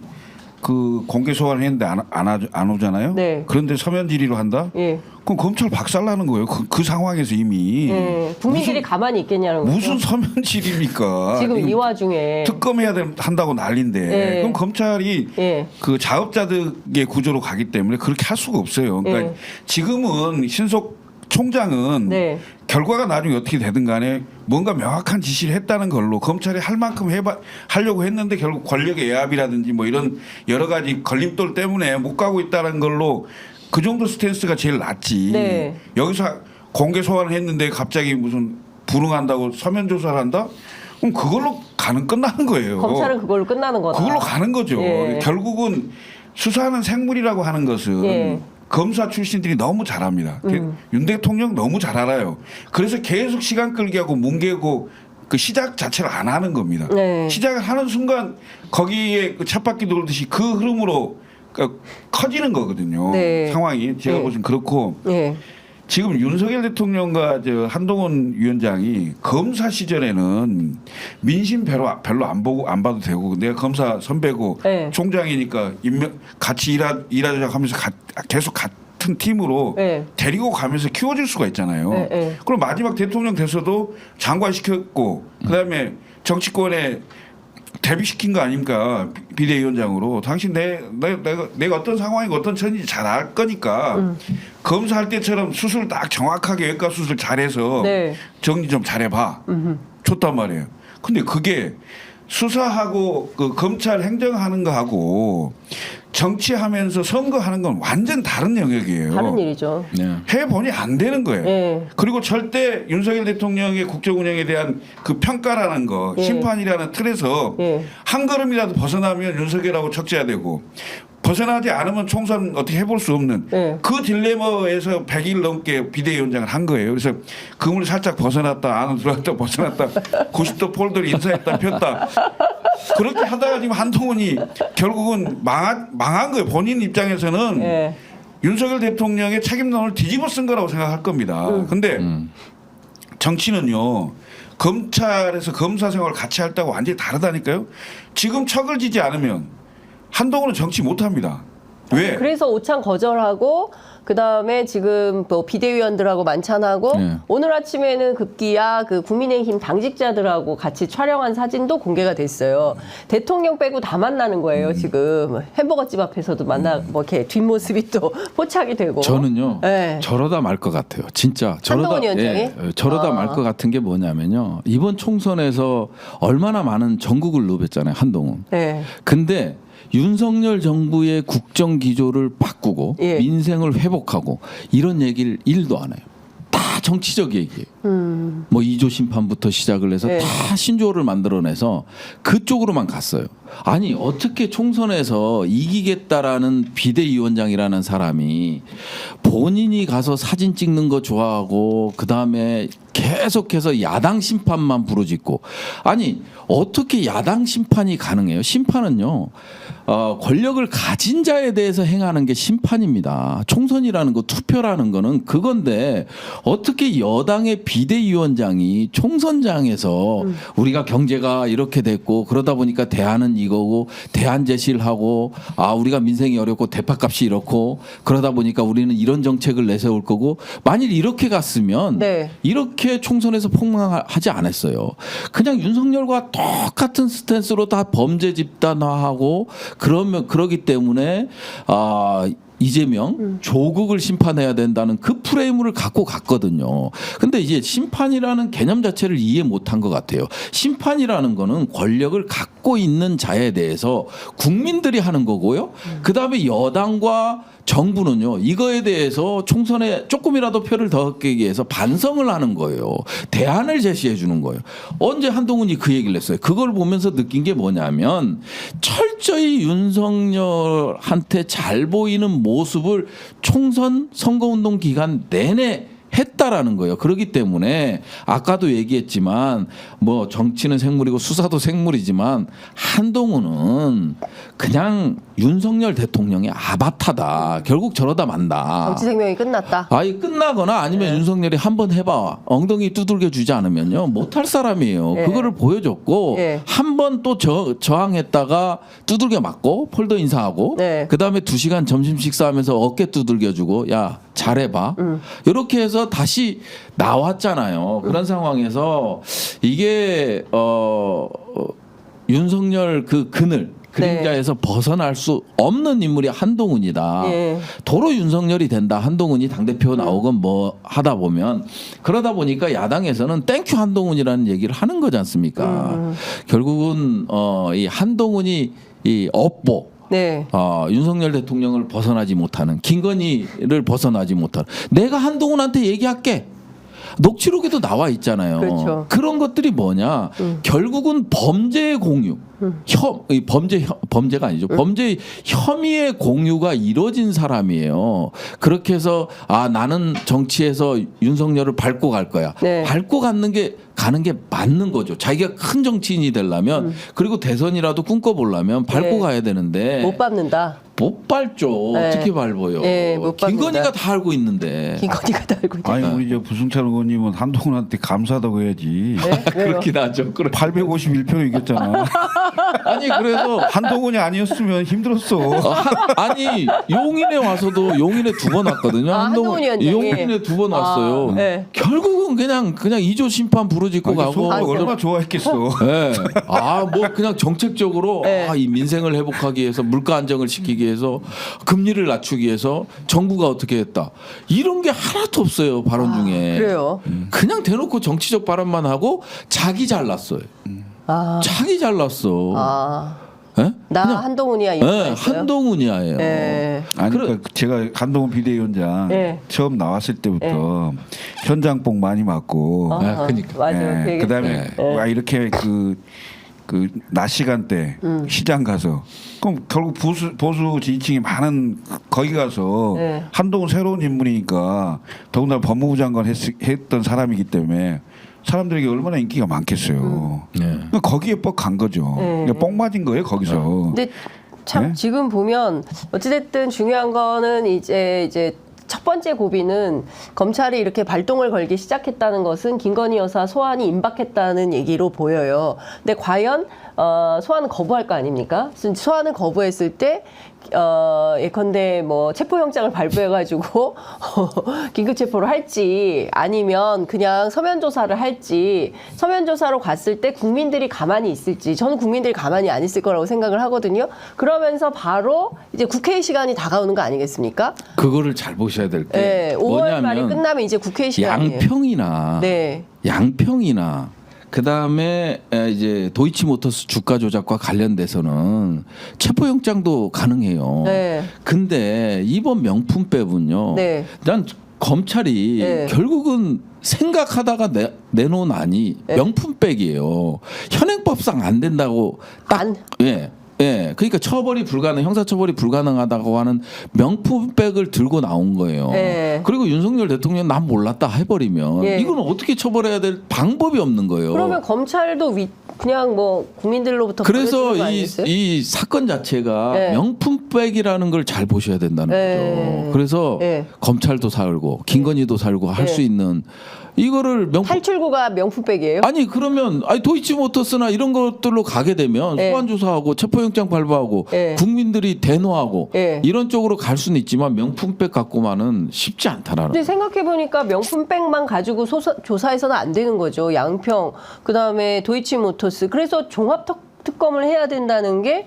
S3: 그 공개 소환을 했는데 안 오잖아요.
S1: 네.
S3: 그런데 서면 질의로 한다?
S1: 예.
S3: 그럼 검찰 박살나는 거예요. 그 상황에서 이미.
S1: 예. 국민들이 가만히 있겠냐는 거죠.
S3: 무슨 서면 질의입니까?
S1: 지금 이 와중에
S3: 특검해야 한다고 난리인데
S1: 예.
S3: 그럼 검찰이
S1: 예.
S3: 그 자업자득의 구조로 가기 때문에 그렇게 할 수가 없어요. 그러니까
S1: 예.
S3: 지금은 신속 총장은
S1: 네.
S3: 결과가 나중에 어떻게 되든 간에 뭔가 명확한 지시를 했다는 걸로 검찰이 할 만큼 하려고 했는데 결국 권력의 외압이라든지 뭐 이런 여러 가지 걸림돌 때문에 못 가고 있다는 걸로 그 정도 스탠스가 제일 낫지.
S1: 네.
S3: 여기서 공개 소환을 했는데 갑자기 무슨 불응한다고 서면 조사를 한다? 그럼 그걸로 끝나는 거예요.
S1: 검찰은 그걸로 끝나는 거다.
S3: 그걸로 가는 거죠.
S1: 예.
S3: 결국은 수사하는 생물이라고 하는 것은
S1: 예.
S3: 검사 출신들이 너무 잘합니다. 윤 대통령 너무 잘 알아요. 그래서 계속 시간 끌기 하고 뭉개고 그 시작 자체를 안 하는 겁니다.
S1: 네.
S3: 시작을 하는 순간 거기에 그 쳇바퀴 돌듯이 그 흐름으로 커지는 거거든요.
S1: 네.
S3: 상황이 제가
S1: 네.
S3: 보시면 그렇고
S1: 예.
S3: 지금 윤석열 대통령과 한동훈 위원장이 검사 시절에는 민심 별로 안 봐도 되고 내가 검사 선배고
S1: 네.
S3: 총장이니까 같이 일하자 하면서 계속 같은 팀으로
S1: 네.
S3: 데리고 가면서 키워줄 수가 있잖아요.
S1: 네, 네.
S3: 그럼 마지막 대통령 돼서도 장관 시켰고 그다음에 정치권에 데뷔시킨 거 아닙니까? 비대위원장으로. 당신 내가 어떤 상황이고 어떤 처지인지 잘 알 거니까 검사할 때처럼 수술 딱 정확하게 외과 수술 잘해서
S1: 네.
S3: 정리 좀 잘해봐. 줬단 말이에요. 근데 그게 수사하고 그 검찰 행정하는 거하고 정치하면서 선거하는 건 완전 다른 영역이에요.
S1: 다른 일이죠.
S2: 네.
S3: 해보니 안 되는 거예요.
S1: 예.
S3: 그리고 절대 윤석열 대통령의 국정 운영에 대한 그 평가라는 거,
S1: 예.
S3: 심판이라는 틀에서
S1: 예.
S3: 한 걸음이라도 벗어나면 윤석열하고 척져야 되고 벗어나지 않으면 총선 어떻게 해볼 수 없는
S1: 예.
S3: 그 딜레마에서 100일 넘게 비대위원장을 한 거예요. 그래서 그물 살짝 벗어났다 안으로 들어갔다 벗어났다 90도 폴더를 인사했다 폈다 그렇게 하다가 지금 한동훈이 결국은 망한 거예요. 본인 입장에서는
S1: 예.
S3: 윤석열 대통령의 책임론을 뒤집어 쓴 거라고 생각할 겁니다. 근데 정치는요. 검찰에서 검사 생활을 같이 할 때하고 완전히 다르다니까요. 지금 척을 지지 않으면 한동훈은 정치 못합니다. 왜?
S1: 그래서 오찬 거절하고 그다음에 지금 뭐 비대위원들하고 만찬하고
S2: 네.
S1: 오늘 아침에는 급기야 그 국민의힘 당직자들하고 같이 촬영한 사진도 공개가 됐어요. 대통령 빼고 다 만나는 거예요. 지금 햄버거집 앞에서도 만나 뭐 이렇게 뒷모습이 또 포착이 되고.
S2: 저는요.
S1: 네.
S2: 저러다 말 것 같아요. 진짜
S1: 한동훈 위원장이?
S2: 저러다
S1: 아.
S2: 말 것 같은 게 뭐냐면요. 이번 총선에서 얼마나 많은 전국을 누볐잖아요. 한동훈.
S1: 네.
S2: 근데 윤석열 정부의 국정 기조를 바꾸고
S1: 예.
S2: 민생을 회복하고 이런 얘기를 일도 안 해요. 다 정치적 얘기예요. 뭐 2조 심판부터 시작을 해서
S1: 예.
S2: 다 신조어를 만들어내서 그쪽으로만 갔어요. 아니 어떻게 총선에서 이기겠다라는 비대위원장이라는 사람이 본인이 가서 사진 찍는 거 좋아하고 그다음에 계속해서 야당 심판만 부르짖고 아니 어떻게 야당 심판이 가능해요? 심판은요 권력을 가진 자에 대해서 행하는 게 심판입니다. 총선이라는 거 투표라는 거는 그건데 어떻게 여당의 비대위원장이 총선장에서 우리가 경제가 이렇게 됐고 그러다 보니까 대안은 이거고 대안 제시를 하고 아 우리가 민생이 어렵고 대파값이 이렇고 그러다 보니까 우리는 이런 정책을 내세울 거고 만일 이렇게 갔으면
S1: 네.
S2: 이렇게 총선에서 폭망하지 않았어요. 그냥 윤석열과 똑같은 스탠스로 다 범죄 집단화하고 그러기 때문에 이재명 조국을 심판해야 된다는 그 프레임을 갖고 갔거든요. 근데 이제 심판이라는 개념 자체를 이해 못한 것 같아요. 심판이라는 거는 권력을 갖고 있는 자에 대해서 국민들이 하는 거고요. 그다음에 여당과 정부는요 이거에 대해서 총선에 조금이라도 표를 더 얻기 위해서 반성을 하는 거예요. 대안을 제시해 주는 거예요. 언제 한동훈이 그 얘기를 했어요. 그걸 보면서 느낀 게 뭐냐면 철저히 윤석열한테 잘 보이는 모습을 총선 선거운동 기간 내내 했다라는 거예요. 그렇기 때문에 아까도 얘기했지만 뭐 정치는 생물이고 수사도 생물이지만 한동훈은 그냥 윤석열 대통령의 아바타다. 결국 저러다 만다.
S1: 정치 생명이 끝났다.
S2: 아니 끝나거나 아니면 윤석열이 한번 해봐 엉덩이 두들겨 주지 않으면요 못할 사람이에요.
S1: 예.
S2: 그거를 보여줬고
S1: 예.
S2: 한 번 또 저항했다가 두들겨 맞고 폴더 인사하고
S1: 네.
S2: 그다음에 2시간 점심 식사하면서 어깨 두들겨 주고 야 잘해봐 이렇게 해서 다시 나왔잖아요. 그런 상황에서 이게 윤석열 그 그늘 그림자에서 벗어날 수 없는 인물이 한동훈이다.
S1: 예.
S2: 도로 윤석열이 된다. 한동훈이 당대표 나오건 뭐 하다 보면 그러다 보니까 야당에서는 땡큐 한동훈이라는 얘기를 하는 거지 않습니까? 결국은 이 한동훈이 이 업보
S1: 네.
S2: 윤석열 대통령을 벗어나지 못하는 김건희를 벗어나지 못하는 내가 한동훈한테 얘기할게. 녹취록에도 나와 있잖아요.
S1: 그렇죠.
S2: 그런 것들이 뭐냐? 결국은 범죄의 공유, 범죄가 아니죠. 범죄 혐의의 공유가 이루어진 사람이에요. 그렇게 해서 나는 정치에서 윤석열을 밟고 갈 거야.
S1: 네.
S2: 밟고 가는 게 맞는 거죠. 자기가 큰 정치인이 되려면 그리고 대선이라도 꿈꿔보려면 밟고
S1: 네.
S2: 가야 되는데
S1: 못 밟는다.
S2: 못 밟죠.
S1: 네.
S2: 어떻게 밟아요?
S1: 네, 못 밟는다.
S2: 김건희가 다 알고 있는데.
S1: 김건희가 다 알고 있다.
S3: 아니 우리 저 부승찬 의원님은 한동훈한테 감사하다고 해야지.
S1: 네? 왜요?
S2: 그렇긴 하죠.
S3: 851표로 이겼잖아.
S2: 아니 그래서
S3: 한동훈이 아니었으면 힘들었어.
S2: 아니 용인에 와서도 용인에 2번 왔거든요.
S1: 한동훈 위원장이.
S2: 용인에 2번 왔어요.
S1: 네.
S2: 결국은 그냥 2조 심판 부르짖고 가고.
S3: 속으로 얼마나 좋아했겠어.
S2: 네. 뭐 그냥 정책적으로
S1: 네.
S2: 이 민생을 회복하기 위해서 물가 안정을 시키기 위해서 금리를 낮추기 위해서 정부가 어떻게 했다. 이런 게 하나도 없어요. 발언 중에.
S1: 그래요.
S2: 그냥 대놓고 정치적 발언만 하고 자기 잘났어요. 자기 잘났어. 예?
S1: 나
S2: 그냥,
S1: 한동훈이야
S2: 예,
S1: 이거였어요?
S2: 한동훈이야예요.
S1: 예.
S3: 아니 그러니까 제가 한동훈 비대위원장
S1: 예.
S3: 처음 나왔을 때부터 현장복 많이 맞고
S2: 아, 그러니까.
S1: 맞아요. 그
S3: 그다음에 와 이렇게 그 낮 시간대 시장 가서 그럼 결국 보수 지지층이 많은 거기 가서
S1: 네.
S3: 한동훈 새로운 인물이니까 더군다나 법무부 장관 했던 사람이기 때문에 사람들에게 얼마나 인기가 많겠어요.
S2: 네.
S3: 그러니까 거기에 뻑 간 거죠. 그러니까 뻑 맞은 거예요 거기서.
S1: 근데 참
S3: 네?
S1: 지금 보면 어찌됐든 중요한 거는 이제 첫 번째 고비는 검찰이 이렇게 발동을 걸기 시작했다는 것은 김건희 여사 소환이 임박했다는 얘기로 보여요. 근데 과연 소환은 거부할 거 아닙니까? 소환을 거부했을 때 예컨대 뭐 체포영장을 발부해가지고 긴급 체포를 할지 아니면 그냥 서면 조사를 할지 서면 조사로 갔을 때 국민들이 가만히 있을지 저는 국민들이 가만히 안 있을 거라고 생각을 하거든요. 그러면서 바로 이제 국회 시간이 다가오는 거 아니겠습니까?
S2: 그거를 잘 보셔야 될 게
S1: 네, 5월 말이
S2: 뭐냐면
S1: 끝나면 이제 국회 시간이에요.
S2: 양평이나 양평이나 그다음에 이제 도이치모터스 주가 조작과 관련돼서는 체포영장도 가능해요.
S1: 네.
S2: 근데 이번 명품백은요.
S1: 네.
S2: 난 검찰이
S1: 네.
S2: 결국은 생각하다가 내놓은 안이 명품백이에요. 현행법상 안 된다고 딱 예, 그러니까 처벌이 불가능, 형사처벌이 불가능하다고 하는 명품백을 들고 나온 거예요.
S1: 네.
S2: 그리고 윤석열 대통령 난 몰랐다 해버리면
S1: 예.
S2: 이건 어떻게 처벌해야 될 방법이 없는 거예요.
S1: 그러면 검찰도 그냥 뭐 국민들로부터
S2: 그래서
S1: 보여주는 거 아니겠어요?
S2: 이 사건 자체가
S1: 네.
S2: 명품백이라는 걸 잘 보셔야 된다는
S1: 네.
S2: 거죠. 그래서
S1: 네.
S2: 검찰도 살고 김건희도 살고 할 수 있는 이거를
S1: 탈출구가 명품백이에요?
S2: 아니 그러면 도이치모터스나 이런 것들로 가게 되면
S1: 네.
S2: 소환 조사하고 체포영장 발부하고
S1: 네.
S2: 국민들이 대노하고
S1: 네.
S2: 이런 쪽으로 갈 수는 있지만 명품백 갖고만은 쉽지 않다라는.
S1: 근데 생각해 보니까 명품백만 가지고 조사해서는 안 되는 거죠. 양평, 그다음에 도이치모터스. 그래서 종합 특검을 해야 된다는 게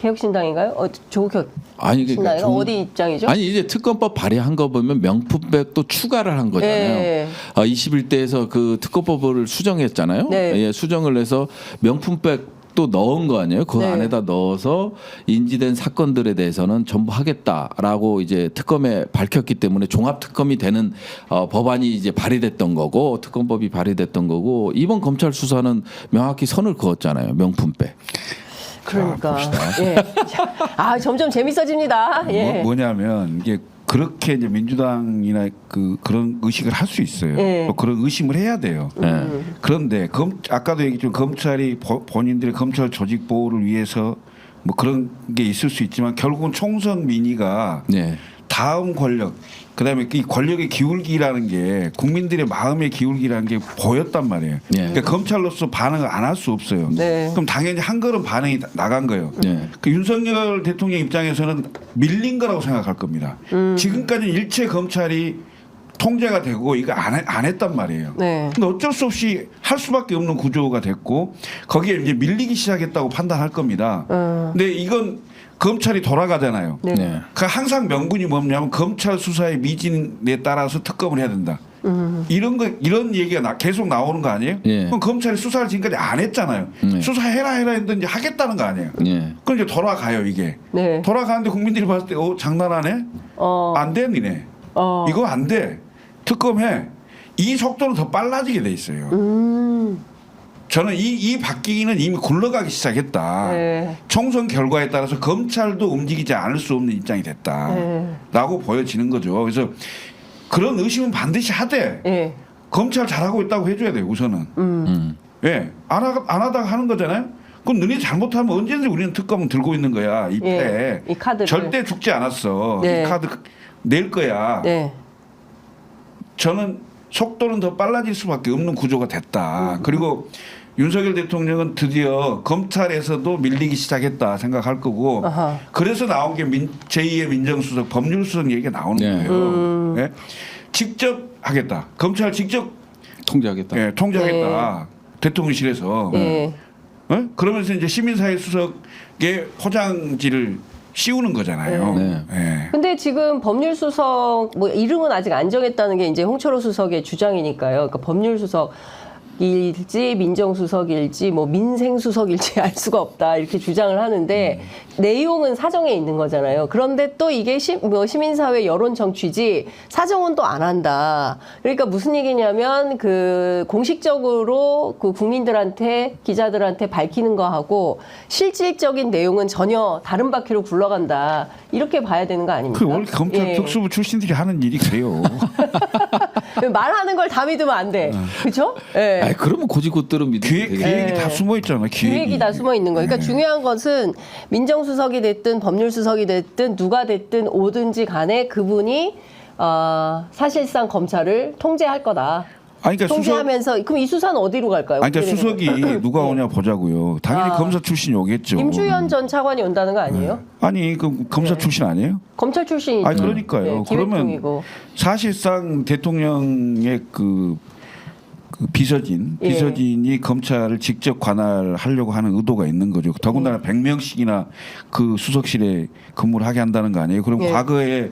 S1: 개혁신당인가요? 조국
S2: 아니
S1: 신당인가? 어디 입장이죠?
S2: 아니 이제 특검법 발의한 거 보면 명품백도 추가를 한 거잖아요.
S1: 네.
S2: 21대에서 그 특검법을 수정했잖아요.
S1: 네.
S2: 예, 수정을 해서 명품백 또 넣은 거 아니에요? 그
S1: 네.
S2: 안에다 넣어서 인지된 사건들에 대해서는 전부 하겠다라고 이제 특검에 밝혔기 때문에 종합 특검이 되는 법안이 이제 발의됐던 거고 특검법이 발의됐던 거고 이번 검찰 수사는 명확히 선을 그었잖아요. 명품백.
S1: 그러니까. 예. 점점 재밌어집니다. 예.
S3: 뭐냐면 이게 그렇게 이제 민주당이나 그런 의식을 할 수 있어요.
S1: 네.
S3: 또 그런 의심을 해야 돼요. 그런데 아까도 얘기했지만 검찰이 본인들의 검찰 조직 보호를 위해서 뭐 그런 게 있을 수 있지만 결국은 총선 민의가
S2: 네.
S3: 다음 권력 그다음에 이 권력의 기울기라는 게 국민들의 마음의 기울기라는 게 보였단 말이에요.
S2: 네.
S3: 그러니까 검찰로서 반응을 안 할 수 없어요.
S1: 네.
S3: 그럼 당연히 한 걸음 반응이 나간 거예요.
S2: 네.
S3: 그 윤석열 대통령 입장에서는 밀린 거라고 생각할 겁니다. 지금까지는 일체 검찰이 통제가 되고 이거 안 했단 말이에요.
S1: 네.
S3: 근데 어쩔 수 없이 할 수밖에 없는 구조가 됐고 거기에 이제 밀리기 시작했다고 판단할 겁니다. 근데 이건 검찰이 돌아가잖아요.
S1: 네.
S2: 네.
S3: 그 항상 명분이 뭐냐면 검찰 수사의 미진에 따라서 특검을 해야 된다. 이런 얘기가 계속 나오는 거 아니에요?
S2: 예.
S3: 그럼 검찰이 수사를 지금까지 안 했잖아요. 수사해라 했는데 이제 하겠다는 거 아니에요?
S2: 예.
S3: 그럼 이제 돌아가요 이게.
S1: 네.
S3: 돌아가는데 국민들이 봤을 때 장난하네? 안 돼 니네. 이거 안 돼. 특검해. 이 속도는 더 빨라지게 돼 있어요. 저는 이 바뀌기는 이미 굴러가기 시작했다.
S1: 네.
S3: 총선 결과에 따라서 검찰도 움직이지 않을 수 없는 입장이 됐다라고 보여지는 거죠. 그래서 그런 의심은 반드시 하되
S1: 예.
S3: 검찰 잘하고 있다고 해줘야 돼요. 우선은. 예, 안 하다가 하는 거잖아요. 그럼 너네 잘못하면 언제든지 우리는 특검은 들고 있는 거야. 이 패.
S1: 이 카드를.
S3: 절대 죽지 않았어.
S1: 네.
S3: 이 카드 낼 거야.
S1: 네.
S3: 저는 속도는 더 빨라질 수밖에 없는 구조가 됐다. 그리고 윤석열 대통령은 드디어 검찰에서도 밀리기 시작했다 생각할 거고
S1: 아하.
S3: 그래서 나온 게 제2의 민정수석 법률수석 얘기가 나오는
S2: 네.
S3: 거예요. 예? 직접 하겠다. 검찰 직접
S2: 통제하겠다.
S3: 예, 통제하겠다. 대통령실에서.
S1: 예.
S3: 그러면서 이제 시민사회 수석의 포장지를 씌우는 거잖아요.
S2: 네.
S3: 예.
S1: 근데 지금 법률수석 뭐 이름은 아직 안 정했다는 게 이제 홍철호 수석의 주장이니까요. 그러니까 법률수석 일지 민정수석일지 뭐 민생수석일지 알 수가 없다 이렇게 주장을 하는데 내용은 사정에 있는 거잖아요. 그런데 또 이게 시민사회 여론 정치지 사정은 또 안 한다. 그러니까 무슨 얘기냐면 그 공식적으로 그 국민들한테 기자들한테 밝히는 거하고 실질적인 내용은 전혀 다른 바퀴로 굴러간다. 이렇게 봐야 되는 거 아닙니까?
S3: 그 원래 검찰 특수부 출신들이 하는 일이 그래요.
S1: 말하는 걸 다 믿으면 안 돼. 그렇죠? 예.
S2: 아니, 그러면 고지고대로 믿으면 되겠네.
S3: 기획이 다 숨어 있잖아.
S1: 기획이 다 숨어 있는 거예요. 그러니까 중요한 것은 민정수석이 됐든 법률수석이 됐든 누가 됐든 오든지 간에 그분이 사실상 검찰을 통제할 거다.
S3: 아니, 그러니까
S1: 통제하면서 그럼 이 수사는 어디로 갈까요?
S3: 아니, 그러니까 수석이 누가 오냐 보자고요. 당연히 검사 출신이 오겠죠.
S1: 임주현 전 차관이 온다는 거 아니에요?
S3: 아니, 그 검사 출신 아니에요?
S1: 검찰 출신이죠.
S3: 아니, 그러니까요. 그러면
S1: 기획통이고.
S3: 사실상 대통령의 그 비서진이 검찰을 직접 관할하려고 하는 의도가 있는 거죠. 더군다나 100명씩이나 그 수석실에 근무를 하게 한다는 거 아니에요? 그럼 과거에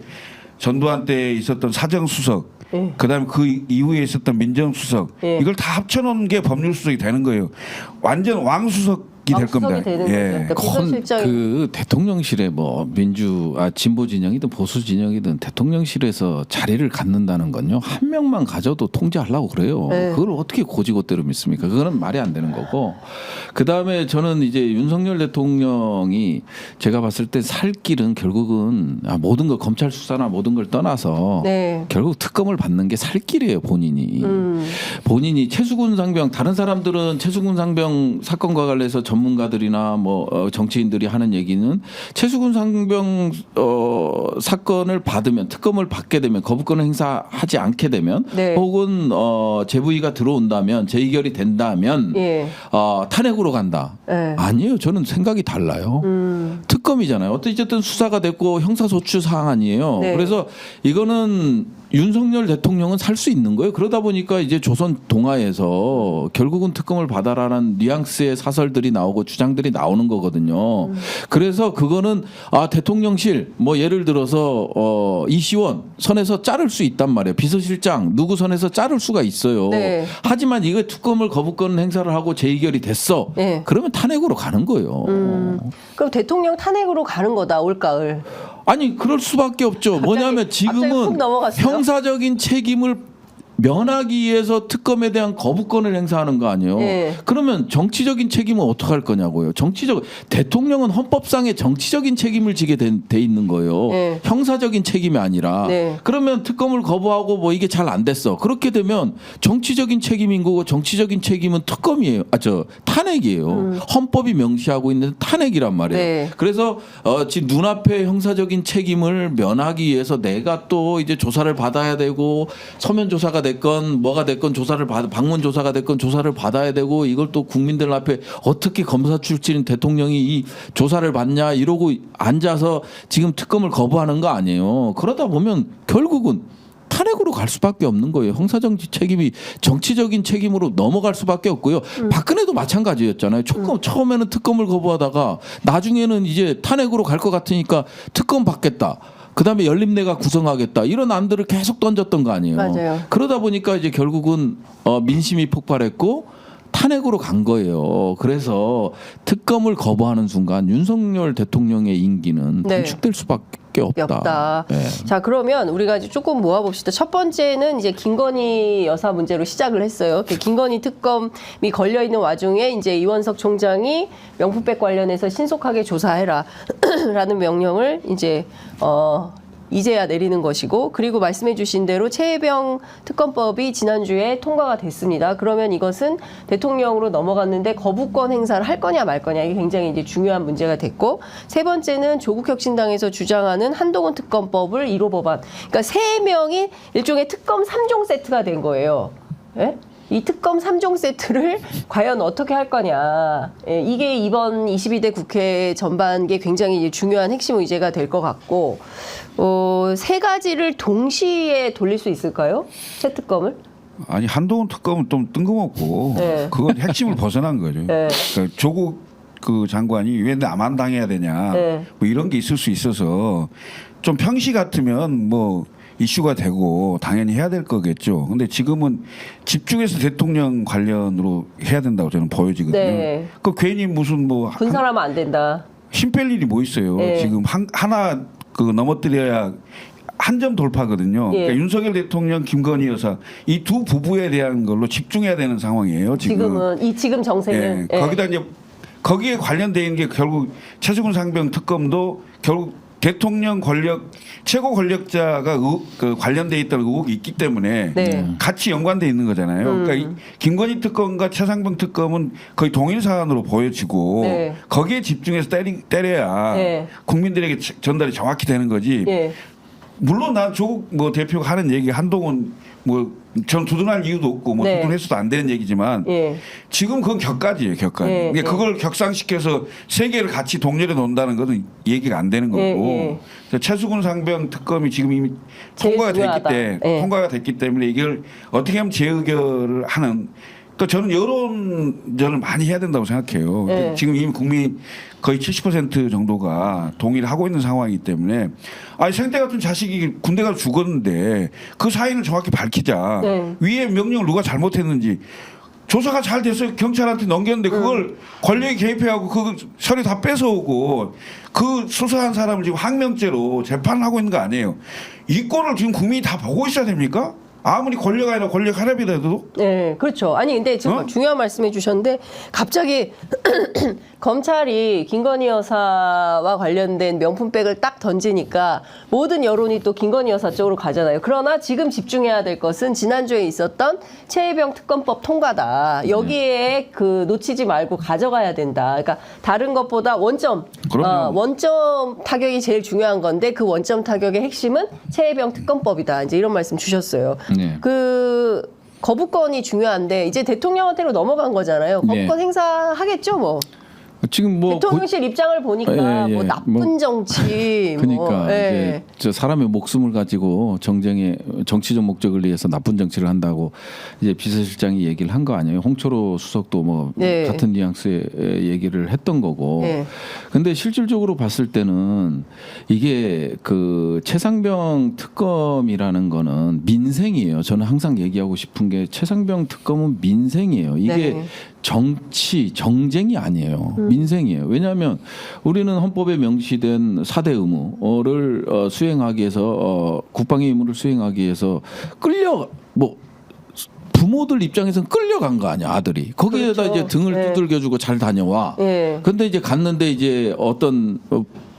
S3: 전두환 때 있었던 사정수석, 그다음에 그 이후에 있었던 민정수석, 이걸 다 합쳐놓은 게 법률수석이 되는 거예요. 완전 왕수석이 될 겁니다.
S1: 되는 거죠. 그러니까 비서실장이
S2: 그 대통령실에 뭐 진보 진영이든 보수 진영이든 대통령실에서 자리를 갖는다는 건요 한 명만 가져도 통제하려고 그래요. 그걸 어떻게 고지고대로 믿습니까? 그거는 말이 안 되는 거고. 그 다음에 저는 이제 윤석열 대통령이 제가 봤을 때 살 길은 결국은 모든 거 검찰 수사나 모든 걸 떠나서 결국 특검을 받는 게 살 길이에요. 본인이 최수근 상병 다른 사람들은 최수근 상병 사건과 관련해서 전문가들이나 뭐 정치인들이 하는 얘기는 최수근 상병 사건을 받으면 특검을 받게 되면 거부권을 행사하지 않게 되면 혹은 재부위가 들어온다면 재의결이 된다면 탄핵으로 간다. 아니에요. 저는 생각이 달라요. 특검이잖아요. 어쨌든 수사가 됐고 형사소추 사항 아니에요. 그래서 이거는 윤석열 대통령은 살 수 있는 거예요. 그러다 보니까 이제 조선 동아에서 결국은 특검을 받아라는 뉘앙스의 사설들이 나오고 주장들이 나오는 거거든요. 그래서 그거는 대통령실 뭐 예를 들어서 이시원 선에서 자를 수 있단 말이에요. 비서실장 누구 선에서 자를 수가 있어요. 하지만 이거 특검을 거부권 행사를 하고 재의결이 됐어. 그러면 탄핵으로 가는 거예요.
S1: 그럼 대통령 탄핵으로 가는 거다 올가을.
S2: 아니 그럴 수밖에 없죠. 뭐냐면 지금은 형사적인 책임을 면하기 위해서 특검에 대한 거부권을 행사하는 거 아니에요. 그러면 정치적인 책임은 어떻게 할 거냐고요. 대통령은 헌법상의 정치적인 책임을 지게 돼 있는 거예요. 형사적인 책임이 아니라. 그러면 특검을 거부하고 뭐 이게 잘 안 됐어. 그렇게 되면 정치적인 책임인 거고 정치적인 책임은 특검이에요. 탄핵이에요. 헌법이 명시하고 있는 탄핵이란 말이에요. 그래서 지금 눈앞에 형사적인 책임을 면하기 위해서 내가 또 이제 조사를 받아야 되고 서면 조사가 됐건 뭐가 됐건 방문 조사가 됐건 조사를 받아야 되고 이걸 또 국민들 앞에 어떻게 검사 출신 대통령이 이 조사를 받냐 이러고 앉아서 지금 특검을 거부하는 거 아니에요. 그러다 보면 결국은 탄핵으로 갈 수밖에 없는 거예요. 형사정치 책임이 정치적인 책임으로 넘어갈 수밖에 없고요. 박근혜도 마찬가지였잖아요. 처음에는 특검을 거부하다가 나중에는 이제 탄핵으로 갈 것 같으니까 특검 받겠다. 그다음에 연립내가 구성하겠다 이런 안들을 계속 던졌던 거 아니에요.
S1: 맞아요.
S2: 그러다 보니까 이제 결국은 민심이 폭발했고 탄핵으로 간 거예요. 그래서 특검을 거부하는 순간 윤석열 대통령의 임기는 단축될 수밖에 없다.
S1: 자, 그러면 우리가 이제 조금 모아봅시다. 첫 번째는 이제 김건희 여사 문제로 시작을 했어요. 김건희 특검이 걸려 있는 와중에 이제 이원석 총장이 명품백 관련해서 신속하게 조사해라라는 명령을 이제야 내리는 것이고, 그리고 말씀해 주신 대로 최혜병 특검법이 지난주에 통과가 됐습니다. 그러면 이것은 대통령으로 넘어갔는데 거부권 행사를 할 거냐 말 거냐, 이게 굉장히 이제 중요한 문제가 됐고, 세 번째는 조국혁신당에서 주장하는 한동훈 특검법을 1호 법안, 그러니까 3명이 일종의 특검 3종 세트가 된 거예요. 예? 이 특검 3종 세트를 과연 어떻게 할 거냐. 이게 이번 22대 국회 전반기에 굉장히 중요한 핵심 의제가 될 것 같고, 세 가지를 동시에 돌릴 수 있을까요? 새 특검을?
S3: 아니, 한동훈 특검은 좀 뜬금없고 그건 핵심을 벗어난 거죠. 그러니까 조국 그 장관이 왜 나만 당해야 되냐 뭐 이런 게 있을 수 있어서 좀 평시 같으면 뭐 이슈가 되고 당연히 해야 될 거겠죠. 근데 지금은 집중해서 대통령 관련으로 해야 된다고 저는 보여지거든요.
S1: 네.
S3: 그 괜히 무슨 뭐
S1: 분산하면 안 된다.
S3: 힘 뺄 일이 뭐 있어요.
S1: 네.
S3: 지금 하나 그 넘어뜨려야 한 점 돌파거든요.
S1: 예.
S3: 그러니까 윤석열 대통령, 김건희 여사 이 두 부부에 대한 걸로 집중해야 되는 상황이에요. 지금.
S1: 지금 정세는
S3: 예. 거기다 이제 거기에 관련돼 있는 게 결국 최수근 상병 특검도 결국 대통령 권력 최고 권력자가 그 관련돼 있다는 의혹이 있기 때문에
S1: 네.
S3: 같이 연관돼 있는 거잖아요. 그러니까 이 김건희 특검과 최상병 특검은 거의 동일 사안으로 보여지고
S1: 네.
S3: 거기에 집중해서 때려야
S1: 네.
S3: 국민들에게 전달이 정확히 되는 거지.
S1: 예.
S3: 물론 난 조국 뭐 대표가 하는 얘기 한동훈 뭐 전 두둔할 이유도 없고 뭐
S1: 네.
S3: 두둔했어도 안 되는 얘기지만
S1: 예.
S3: 지금 그건 격가지예요, 격가지.
S1: 예,
S3: 근데
S1: 예.
S3: 그걸 격상시켜서 세 개를 같이 동렬해 놓는다는 것은 얘기가 안 되는 거고.
S1: 예.
S3: 그래서 최수근 상병 특검이 지금 이미
S1: 제일
S3: 통과가
S1: 중요하다.
S3: 통과가 됐기 때문에 이걸 어떻게 하면 재의결을 하는. 그러니까 저는 여론전을 많이 해야 된다고 생각해요.
S1: 예.
S3: 지금 이미 국민 거의 70% 정도가 동의를 하고 있는 상황이기 때문에 아니 생태 같은 자식이 군대 가서 죽었는데 그 사인을 정확히 밝히자.
S1: 네.
S3: 위에 명령을 누가 잘못했는지 조사가 잘 돼서 경찰한테 넘겼는데 그걸 권력이 개입해하고 그 서류 다 뺏어오고 그 수사한 사람을 지금 항명죄로 재판을 하고 있는 거 아니에요. 이 꼴을 지금 국민이 다 보고 있어야 됩니까? 아무리 권력 아니라 권력 하랍이라도.
S1: 네, 그렇죠. 아니 근데 지금 중요한 말씀해 주셨는데 갑자기 검찰이 김건희 여사와 관련된 명품백을 딱 던지니까 모든 여론이 또 김건희 여사 쪽으로 가잖아요. 그러나 지금 집중해야 될 것은 지난주에 있었던 최혜병 특검법 통과다. 여기에 그 놓치지 말고 가져가야 된다. 그러니까 다른 것보다 원점 타격이 제일 중요한 건데 그 원점 타격의 핵심은 최혜병 특검법이다. 이제 이런 말씀 주셨어요.
S2: 네.
S1: 그 거부권이 중요한데 이제 대통령한테로 넘어간 거잖아요. 거부권
S2: 네.
S1: 행사하겠죠, 뭐.
S2: 지금 뭐
S1: 대통령실 입장을 보니까
S2: 예,
S1: 뭐
S2: 예.
S1: 나쁜
S2: 뭐
S1: 정치,
S2: 그러니까
S1: 뭐, 예.
S2: 이제 저 사람의 목숨을 가지고 정쟁의 정치적 목적을 위해서 나쁜 정치를 한다고 이제 비서실장이 얘기를 한 거 아니에요. 홍철호 수석도 뭐
S1: 네.
S2: 같은 뉘앙스의 얘기를 했던 거고.
S1: 네.
S2: 근데 실질적으로 봤을 때는 이게 그 최상병 특검이라는 거는 민생이에요. 저는 항상 얘기하고 싶은 게 최상병 특검은 민생이에요. 이게
S1: 네.
S2: 정쟁이 아니에요. 민생이에요. 왜냐하면 우리는 헌법에 명시된 4대 의무를 수행하기 위해서 국방의 의무를 수행하기 위해서 부모들 입장에서는 끌려간 거 아니야, 아들이. 거기에다
S1: 그렇죠.
S2: 이제 등을
S1: 네.
S2: 두들겨주고 잘 다녀와.
S1: 네.
S2: 근데 이제 갔는데 이제 어떤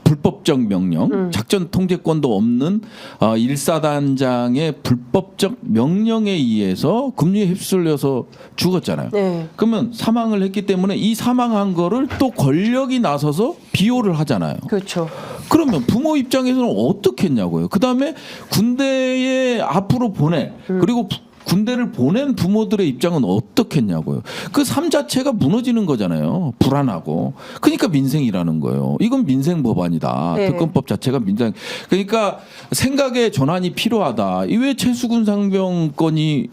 S2: 불법적 명령, 작전 통제권도 없는 일사단장의 불법적 명령에 의해서 금리에 휩쓸려서 죽었잖아요.
S1: 네.
S2: 그러면 사망을 했기 때문에 이 사망한 거를 또 권력이 나서서 비호를 하잖아요.
S1: 그렇죠.
S2: 그러면 부모 입장에서는 어떻게 했냐고요. 그다음에 군대에 앞으로 그리고 군대를 보낸 부모들의 입장은 어떻겠냐고요. 그 삶 자체가 무너지는 거잖아요. 불안하고. 그러니까 민생이라는 거예요. 이건 민생 법안이다.
S1: 네.
S2: 특검법 자체가 민생. 그러니까 생각의 전환이 필요하다. 왜 최수근 상병 건이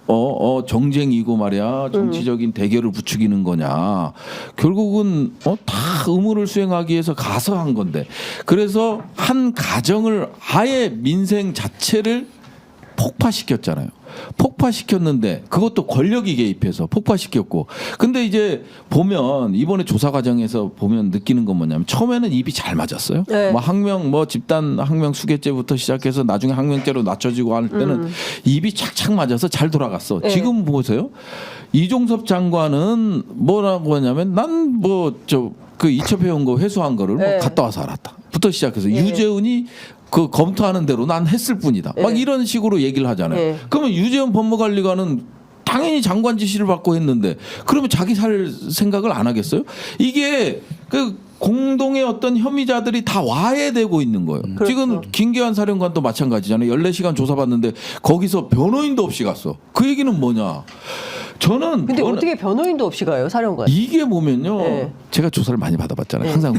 S2: 정쟁이고 말이야. 정치적인 대결을 부추기는 거냐. 결국은 다 의무를 수행하기 위해서 가서 한 건데. 그래서 한 가정을 아예 민생 자체를 폭파시켰잖아요. 폭파시켰는데 그것도 권력이 개입해서 폭파시켰고. 근데 이제 보면 이번에 조사 과정에서 보면 느끼는 건 뭐냐면 처음에는 입이 잘 맞았어요.
S1: 네.
S2: 뭐 항명 집단 항명 수괴죄부터 시작해서 나중에 항명죄로 낮춰지고 할 때는 입이 착착 맞아서 잘 돌아갔어.
S1: 네.
S2: 지금 보세요. 이종섭 장관은 뭐라고 하냐면 난 그 이첩해온 거 회수한 거를
S1: 네.
S2: 갔다 와서 알았다. 부터 시작해서
S1: 네.
S2: 유재훈이 그 검토하는 대로 난 했을 뿐이다. 막
S1: 네.
S2: 이런 식으로 얘기를 하잖아요.
S1: 네.
S2: 그러면 유재훈 법무관리관은 당연히 장관 지시를 받고 했는데 그러면 자기 살 생각을 안 하겠어요? 이게 그 공동의 어떤 혐의자들이 다 와해되고 있는 거예요.
S1: 그렇죠.
S2: 지금 김계환 사령관도 마찬가지잖아요. 14시간 조사받는데 거기서 변호인도 없이 갔어. 그 얘기는 뭐냐?
S1: 근데 어떻게 변호인도 없이 가요, 사령관?
S2: 이게 보면요.
S1: 네.
S2: 제가 조사를 많이 받아봤잖아요.
S1: 네.
S2: 항상.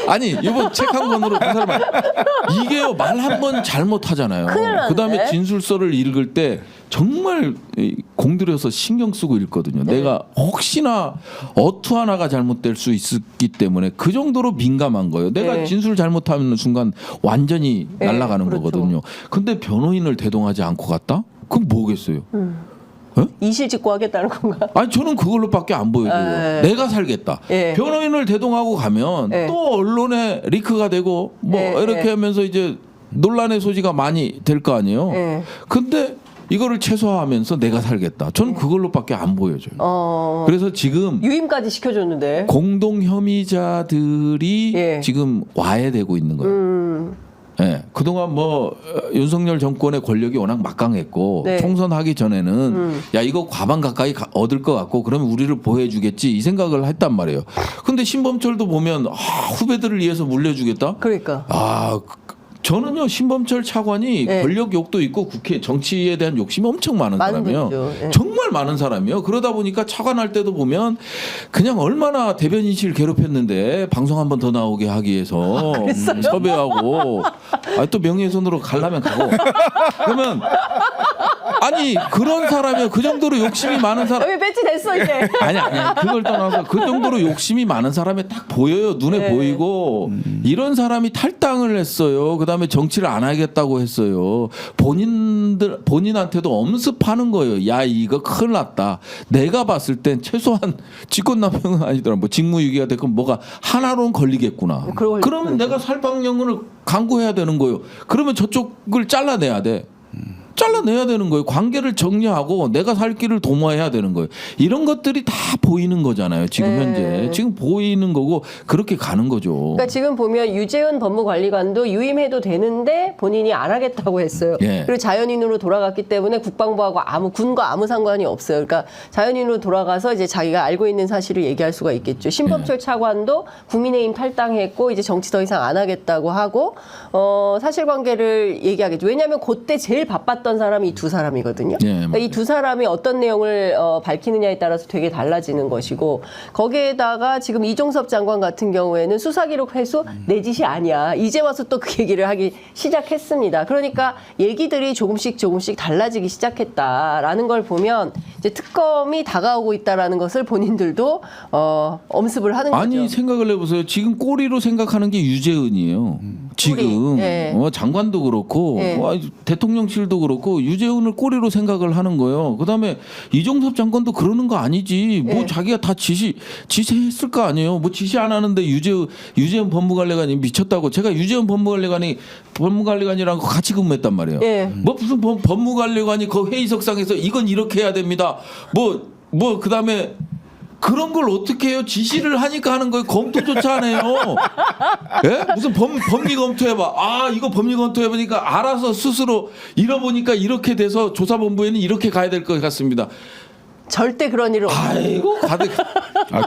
S2: 아니 이번 책 한 권으로 그 사람 이게요 말 한 번 잘못하잖아요.
S1: 큰일 나는데?
S2: 그다음에 진술서를 읽을 때 정말 공들여서 신경 쓰고 읽거든요. 내가 혹시나 어투 하나가 잘못될 수 있기 때문에 그 정도로 민감한 거예요. 내가
S1: 네.
S2: 진술 잘못하는 순간 완전히
S1: 네,
S2: 날아가는
S1: 그렇죠.
S2: 거거든요. 근데 변호인을 대동하지 않고 갔다? 그럼 뭐겠어요?
S1: 이실 직고 하겠다는 건가?
S2: 아니 저는 그걸로밖에 안 보여줘요. 내가 살겠다.
S1: 예.
S2: 변호인을 대동하고 가면
S1: 예.
S2: 또 언론에 리크가 되고 뭐
S1: 예,
S2: 이렇게
S1: 예.
S2: 하면서 이제 논란의 소지가 많이 될 거 아니에요.
S1: 예.
S2: 근데 이거를 최소화하면서 내가 살겠다. 저는 그걸로밖에 안 보여줘요. 그래서 지금
S1: 유임까지 시켜줬는데.
S2: 공동 혐의자들이
S1: 예.
S2: 지금 와해되고 있는 거예요. 예, 그동안 뭐 윤석열 정권의 권력이 워낙 막강했고
S1: 네.
S2: 총선하기 전에는 야 이거 과반 가까이 얻을 것 같고 그러면 우리를 보호해주겠지 이 생각을 했단 말이에요. 근데 신범철도 보면 후배들을 위해서 물려주겠다.
S1: 그러니까.
S2: 저는요 신범철 차관이
S1: 네.
S2: 권력 욕도 있고 국회 정치에 대한 욕심이 엄청 많은 사람이에요.
S1: 분이죠. 네.
S2: 정말 많은 사람이요. 그러다 보니까 차관할 때도 보면 그냥 얼마나 대변인실 괴롭혔는데 방송 한 번 더 나오게 하기 위해서 섭외하고 또 명예훼손으로 가려면 가고 그러면 아니 그런 사람이요. 그 정도로 욕심이 많은 사람
S1: 여기 배치 됐어 이제.
S2: 아니야 그걸 떠나서 그 정도로 욕심이 많은 사람이 딱 보여요. 눈에
S1: 네.
S2: 보이고 이런 사람이 탈당을 했어요. 그다음에 정치를 안 하겠다고 했어요. 본인한테도 엄습하는 거예요. 야 이거 큰일 났다. 내가 봤을 땐 최소한 직권남용은 아니더라. 뭐 직무유기가 됐건 뭐가 하나로는 걸리겠구나. 그러면 내가 살방령을 강구해야 되는 거예요. 그러면 저쪽을 잘라내야 돼. 잘라내야 되는 거예요. 관계를 정리하고 내가 살 길을 도모해야 되는 거예요. 이런 것들이 다 보이는 거잖아요. 지금
S1: 네.
S2: 현재. 지금 보이는 거고 그렇게 가는 거죠.
S1: 그러니까 지금 보면 유재은 법무관리관도 유임해도 되는데 본인이 안 하겠다고 했어요.
S2: 예.
S1: 그리고 자연인으로 돌아갔기 때문에 국방부하고 군과 아무 상관이 없어요. 그러니까 자연인으로 돌아가서 이제 자기가 알고 있는 사실을 얘기할 수가 있겠죠. 신범철 차관도 국민의힘 탈당했고 이제 정치 더 이상 안 하겠다고 하고 사실관계를 얘기하겠죠. 왜냐하면 그때 제일 바빴던 사람이 이 두 사람이거든요.
S2: 예,
S1: 그러니까 이 두 사람이 어떤 내용을 밝히느냐에 따라서 되게 달라지는 것이고 거기에다가 지금 이종섭 장관 같은 경우에는 수사기록 회수 내 짓이 아니야. 이제 와서 또 그 얘기를 하기 시작했습니다. 그러니까 얘기들이 조금씩 달라지기 시작했다라는 걸 보면 이제 특검이 다가오고 있다라는 것을 본인들도 엄습을 하는 거죠.
S2: 아니 생각을 해보세요. 지금 꼬리로 생각하는 게 유재은이에요. 지금
S1: 예.
S2: 장관도 그렇고
S1: 예.
S2: 대통령실도 그렇고 유재은을 꼬리로 생각을 하는 거예요. 그다음에 이종섭 장관도 그러는 거 아니지. 뭐
S1: 예.
S2: 자기가 다 지시했을 거 아니에요. 뭐 지시 안 하는데 유재은 법무관리관이 미쳤다고. 제가 유재은 법무관리관이랑 같이 근무했단 말이에요.
S1: 예.
S2: 뭐 무슨 법무관리관이 그 회의석상에서 이건 이렇게 해야 됩니다. 뭐 그다음에 그런 걸 어떻게 해요? 지시를 하니까 하는 거예요. 검토조차 안 해요. 예? 무슨 법리 검토해봐. 이거 법리 검토해보니까 알아서 스스로 잃어보니까 이렇게 돼서 조사본부에는 이렇게 가야 될 것 같습니다.
S1: 절대 그런 일은 없어요.
S2: 아이고 가득.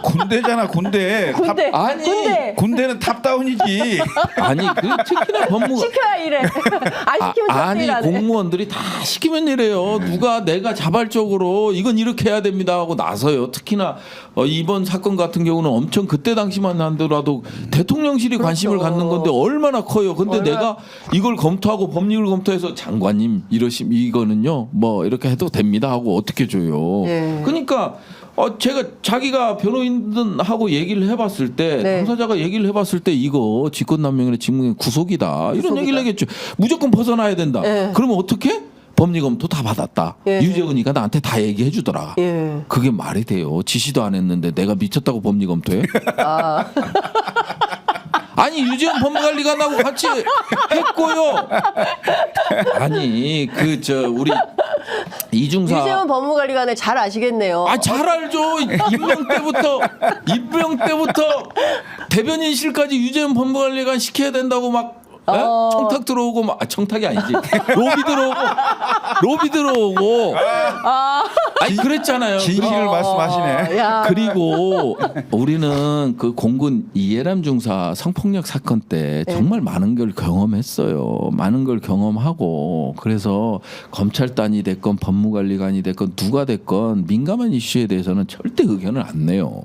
S3: 군대잖아 군대.
S1: 군대.
S2: 아니,
S1: 군대.
S3: 군대는 탑다운이지.
S2: 아니 특히나
S1: 시켜야 이래. 안 시키면 절대 일 안 해.
S2: 공무원들이 다 시키면 이래요. 누가 내가 자발적으로 이건 이렇게 해야 됩니다 하고 나서요. 특히나 이번 사건 같은 경우는 엄청 그때 당시만 하더라도 대통령실이 관심을 갖는 건데 얼마나 커요. 근데 내가 이걸 검토하고 법률을 검토해서 장관님 이거는요 뭐 이렇게 해도 됩니다 하고 어떻게 줘요.
S1: 예.
S2: 그러니까 자기가 변호인하고 얘기를 해봤을 때
S1: 네.
S2: 당사자가 얘기를 해봤을 때 이거 직권남용이나 직무유기 구속이다 이런 얘기를 하겠죠. 무조건 벗어나야 된다.
S1: 네.
S2: 그러면 어떻게? 법리검토 다 받았다.
S1: 예.
S2: 유재은이가 나한테 다 얘기해 주더라.
S1: 예.
S2: 그게 말이 돼요. 지시도 안 했는데 내가 미쳤다고 법리검토해? 아니 유재은 법무관리관하고 같이 했고요. 아니 우리 이중사
S1: 유재훈 법무관리관을 잘 아시겠네요.
S2: 잘 알죠. 임명 때부터 대변인실까지 유재훈 법무관리관 시켜야 된다고 막 청탁 들어오고 청탁이 아니지. 로비 들어오고. 아니 그랬잖아요.
S3: 진실을 말씀하시네.
S2: 그리고 우리는 그 공군 이해람 중사 성폭력 사건 때 정말 많은 걸 경험했어요. 많은 걸 경험하고 그래서 검찰단이 됐건 법무관리관이 됐건 누가 됐건 민감한 이슈에 대해서는 절대 의견을 안 내요.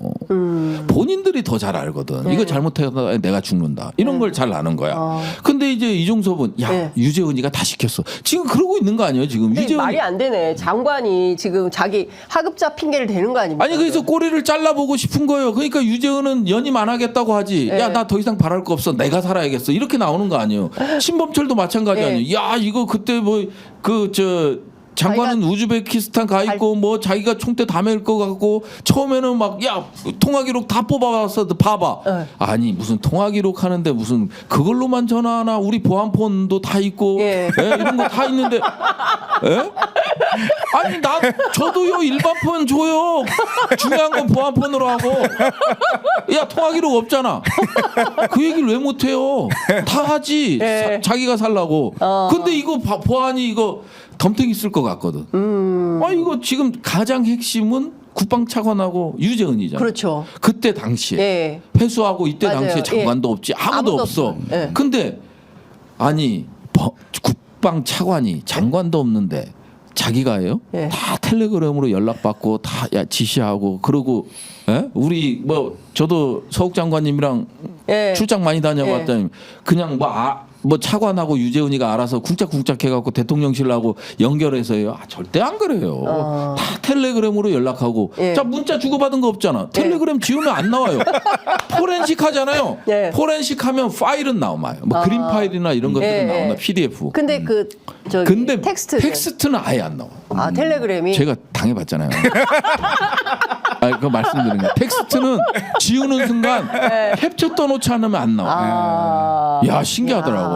S2: 본인들이 더 잘 알거든. 이거 잘못하다 내가 죽는다. 이런 걸 잘 아는 거야. 근데 이제 이종섭은 야 유재은이가 다 시켰어. 지금 그러고 있는 거 아니에요? 지금
S1: 근데
S2: 유재은이
S1: 말이 안 되네. 장관이 지금 자기 하급자 핑계를 대는 거 아닙니까?
S2: 아니 그래서 꼬리를 잘라보고 싶은 거예요. 그러니까 유재은은 연임 안 하겠다고 하지. 야 나 더 이상 바랄 거 없어. 내가 살아야겠어. 이렇게 나오는 거 아니에요. 신범철도 마찬가지 아니에요. 야 이거 그때 뭐 장관은 우즈베키스탄 가 있고 뭐 자기가 총대 다 맬 거 같고 처음에는 막 야 통화기록 다 뽑아왔어 봐봐. 아니 무슨 통화기록 하는데 무슨 그걸로만 전화하나 우리 보안폰도 다 있고 이런 거 다 있는데 아니 저도요 일반 폰 줘요. 중요한 건 보안폰으로 하고 야 통화기록 없잖아. 그 얘기를 왜 못해요? 다 하지. 자기가 살라고. 근데 이거 보안이 이거 덤탱이 쓸 것 같거든. 이거 지금 가장 핵심은 국방차관하고 유재은이잖아.
S1: 그렇죠.
S2: 그때 당시에 회수하고 이때
S1: 맞아요.
S2: 당시에 장관도 없지 아무도 없어. 근데 아니 국방차관이 장관도 없는데 자기가 해요? 다 텔레그램으로 연락받고 다 지시하고 그러고 우리 뭐 저도 서욱 장관님이랑 출장 많이 다녀봤더니 그냥 뭐 차관하고 유재은이가 알아서 쿵짝쿵짝 해갖고 대통령실하고 연결해서요. 절대 안 그래요. 다 텔레그램으로 연락하고. 자 문자 주고받은 거 없잖아. 텔레그램 지우면 안 나와요. 포렌식 하잖아요. 포렌식 하면 파일은 나와요. 뭐 그림 파일이나 이런 것들은 나오나 PDF.
S1: 근데
S2: 근데
S1: 텍스트는
S2: 아예 안 나와.
S1: 텔레그램이
S2: 제가 당해봤잖아요. 그거 말씀드리는 거예요. 텍스트는 지우는 순간 캡처 떠놓지 않으면 안 나와. 야 신기하더라고.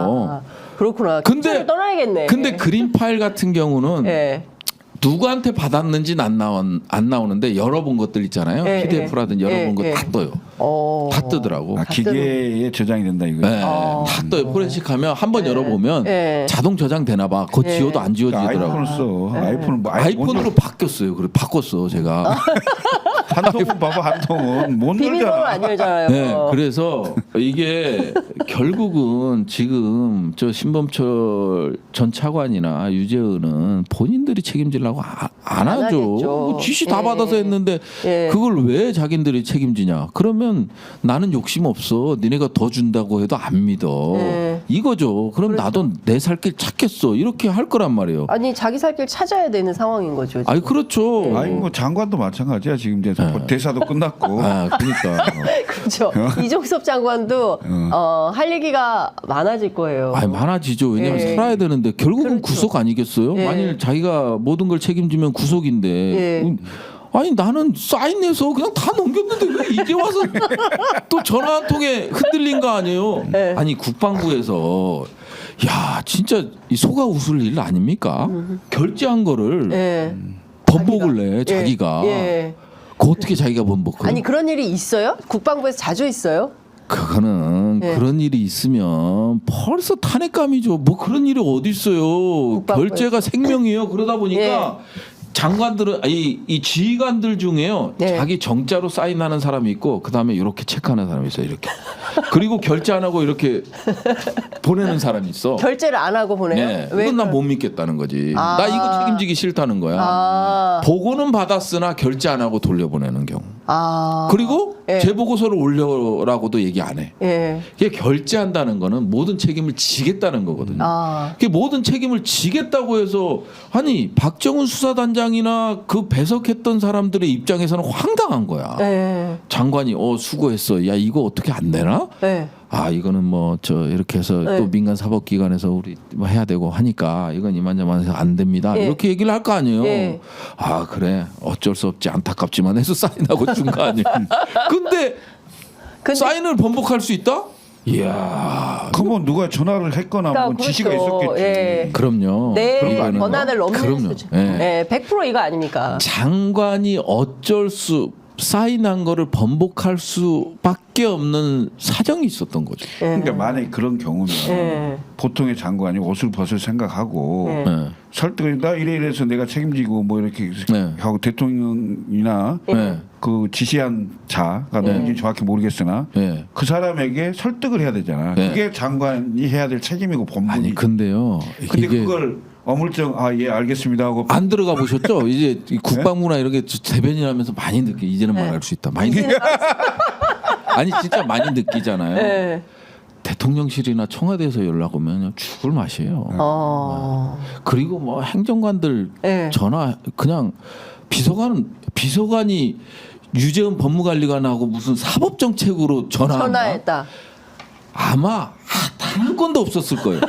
S1: 그렇구나.
S2: 근데
S1: 떠나야겠네.
S2: 근데 그림 파일 같은 경우는 누구한테 받았는지는 안 나오는데 열어본 것들 있잖아요. PDF라든지 열어본 거 다 떠요. 다 뜨더라고.
S3: 기계에 저장이 된다 이거.
S2: 다 떠요. 포렌식하면 한번 열어보면 자동 저장되나 봐. 그거 지워도 안 지워지더라고.
S3: 아이폰을 써. 아이폰은 뭐
S2: 아이폰으로 바뀌었어요. 그래 바꿨어 제가.
S3: 한 통은 봐봐 한 통은 못
S1: 비밀번호
S3: 열잖아.
S1: 안 열잖아요.
S2: 그래서 이게 결국은 지금 저 신범철 전 차관이나 유재은은 본인들이 책임지려고 안 하죠.
S1: 하겠죠.
S2: 뭐 지시 다 받아서 했는데 그걸 왜 자기들이 책임지냐? 그러면 나는 욕심 없어. 니네가 더 준다고 해도 안 믿어. 이거죠. 그럼 나도 내 살 길 찾겠어. 이렇게 할 거란 말이에요.
S1: 아니 자기 살 길 찾아야 되는 상황인 거죠. 지금.
S2: 아니 그렇죠.
S3: 아니 뭐 장관도 마찬가지야. 지금 이제 대사도 끝났고.
S2: 그러니까.
S1: 그렇죠. 이종섭 장관도 할 얘기가 많아질 거예요.
S2: 많아지죠. 왜냐하면 살아야 되는데 결국은
S1: 그렇죠.
S2: 구속 아니겠어요? 만일 자기가 모든 걸 책임지면 구속인데. 아니 나는 사인해서 그냥 다 넘겼는데 왜 이제 와서 또 전화 한 통에 흔들린 거 아니에요? 아니 국방부에서 야 진짜 이 속아 웃을 일 아닙니까? 결제한 거를 번복을 내 자기가. 그 어떻게 자기가 번복해?
S1: 아니 그런 일이 있어요? 국방부에서 자주 있어요?
S2: 그거는 그런 일이 있으면 벌써 탄핵감이죠. 뭐 그런 일이 어디 있어요? 결제가 생명이에요. 그러다 보니까 장관들은 이 지휘관들 중에요. 자기 정자로 사인하는 사람이 있고 그다음에 이렇게 체크하는 사람이 있어요. 이렇게. 그리고 결제 안 하고 이렇게 보내는 사람이 있어.
S1: 결제를 안 하고 보내요? 왜?
S2: 그건 난 못 믿겠다는 거지. 나 이거 책임지기 싫다는 거야. 보고는 받았으나 결제 안 하고 돌려보내는 경우. 그리고 재보고서를 올려라고도 얘기 안 해. 이게 결제한다는 거는 모든 책임을 지겠다는 거거든요. 그게 모든 책임을 지겠다고 해서 아니 박정훈 수사단장이나 그 배석했던 사람들의 입장에서는 황당한 거야. 장관이 수고했어. 야 이거 어떻게 안 되나? 이거는 뭐 이렇게 해서 또 민간 사법기관에서 우리 뭐 해야 되고 하니까 이건 이만저만해서 안 됩니다. 이렇게 얘기를 할 거 아니에요. 그래 어쩔 수 없지 안타깝지만 해서 사인하고 준 거 아니에요. 근데 사인을 번복할 수 있다? 이야.
S3: 그러면 누가 전화를 했거나 뭐 지시가 있었겠지.
S2: 그럼요.
S1: 내 권한을 넘는 수준.
S2: 그럼요.
S1: 100% 이거 아닙니까?
S2: 장관이 어쩔 수 사인한 거를 번복할 수밖에 없는 사정이 있었던 거죠.
S3: 그러니까 만약에 그런 경우면 보통의 장관이 옷을 벗을 생각하고 설득을 나 이래서 내가 책임지고 뭐 이렇게 하고 대통령이나 그 지시한 자가 누군지 정확히 모르겠으나 그 사람에게 설득을 해야 되잖아. 그게 장관이 해야 될 책임이고 본분이.
S2: 아니 근데요.
S3: 근데 그걸 어물쩍 예 알겠습니다 하고
S2: 안 들어가 보셨죠? 이제 이 국방부나 이런 게 대변인하면서 많이 느끼. 이제는 말할 수 있다. 많이 느끼. 아니 진짜 많이 느끼잖아요.
S1: 네.
S2: 대통령실이나 청와대에서 연락 오면 죽을 맛이에요. 그리고 뭐 행정관들
S1: 네.
S2: 전화 그냥 비서관이 유재훈 법무관리관하고 무슨 사법정책으로
S1: 전화했다.
S2: 아마 단 한 건도 없었을 거예요.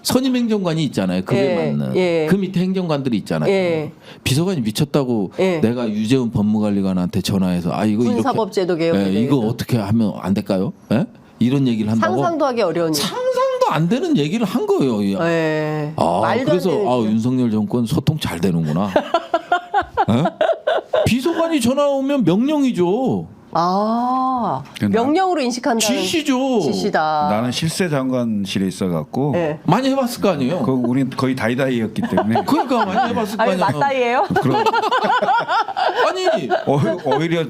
S2: 선임 행정관이 있잖아요. 그게
S1: 예,
S2: 맞는.
S1: 예.
S2: 그 밑에 행정관들이 있잖아요.
S1: 예.
S2: 비서관이 미쳤다고
S1: 예.
S2: 내가 유재훈 법무관리관한테 전화해서 이거 이렇게
S1: 군사법제도 개혁에
S2: 이거
S1: 대해서.
S2: 어떻게 하면 안 될까요? 예? 이런 얘기를 한다고
S1: 상상도 하기 어려운 일.
S2: 상상도 안 되는 얘기를 한 거예요.
S1: 네. 말도
S2: 그래서
S1: 안 되는 일.
S2: 윤석열 정권 소통 잘 되는구나. 예? 비서관이 전화 오면 명령이죠.
S1: 명령으로 인식한다는
S2: 지시죠.
S1: 지시다.
S3: 나는 실세 장관실에 있어갖고
S1: 네.
S2: 많이 해봤을 거 아니에요.
S3: 우린 거의 다이다이였기 때문에
S2: 그러니까 많이 해봤을 거
S1: 아니
S2: 아니에요.
S1: 맞다이예요?
S3: 그럼
S2: 아니
S3: 오히려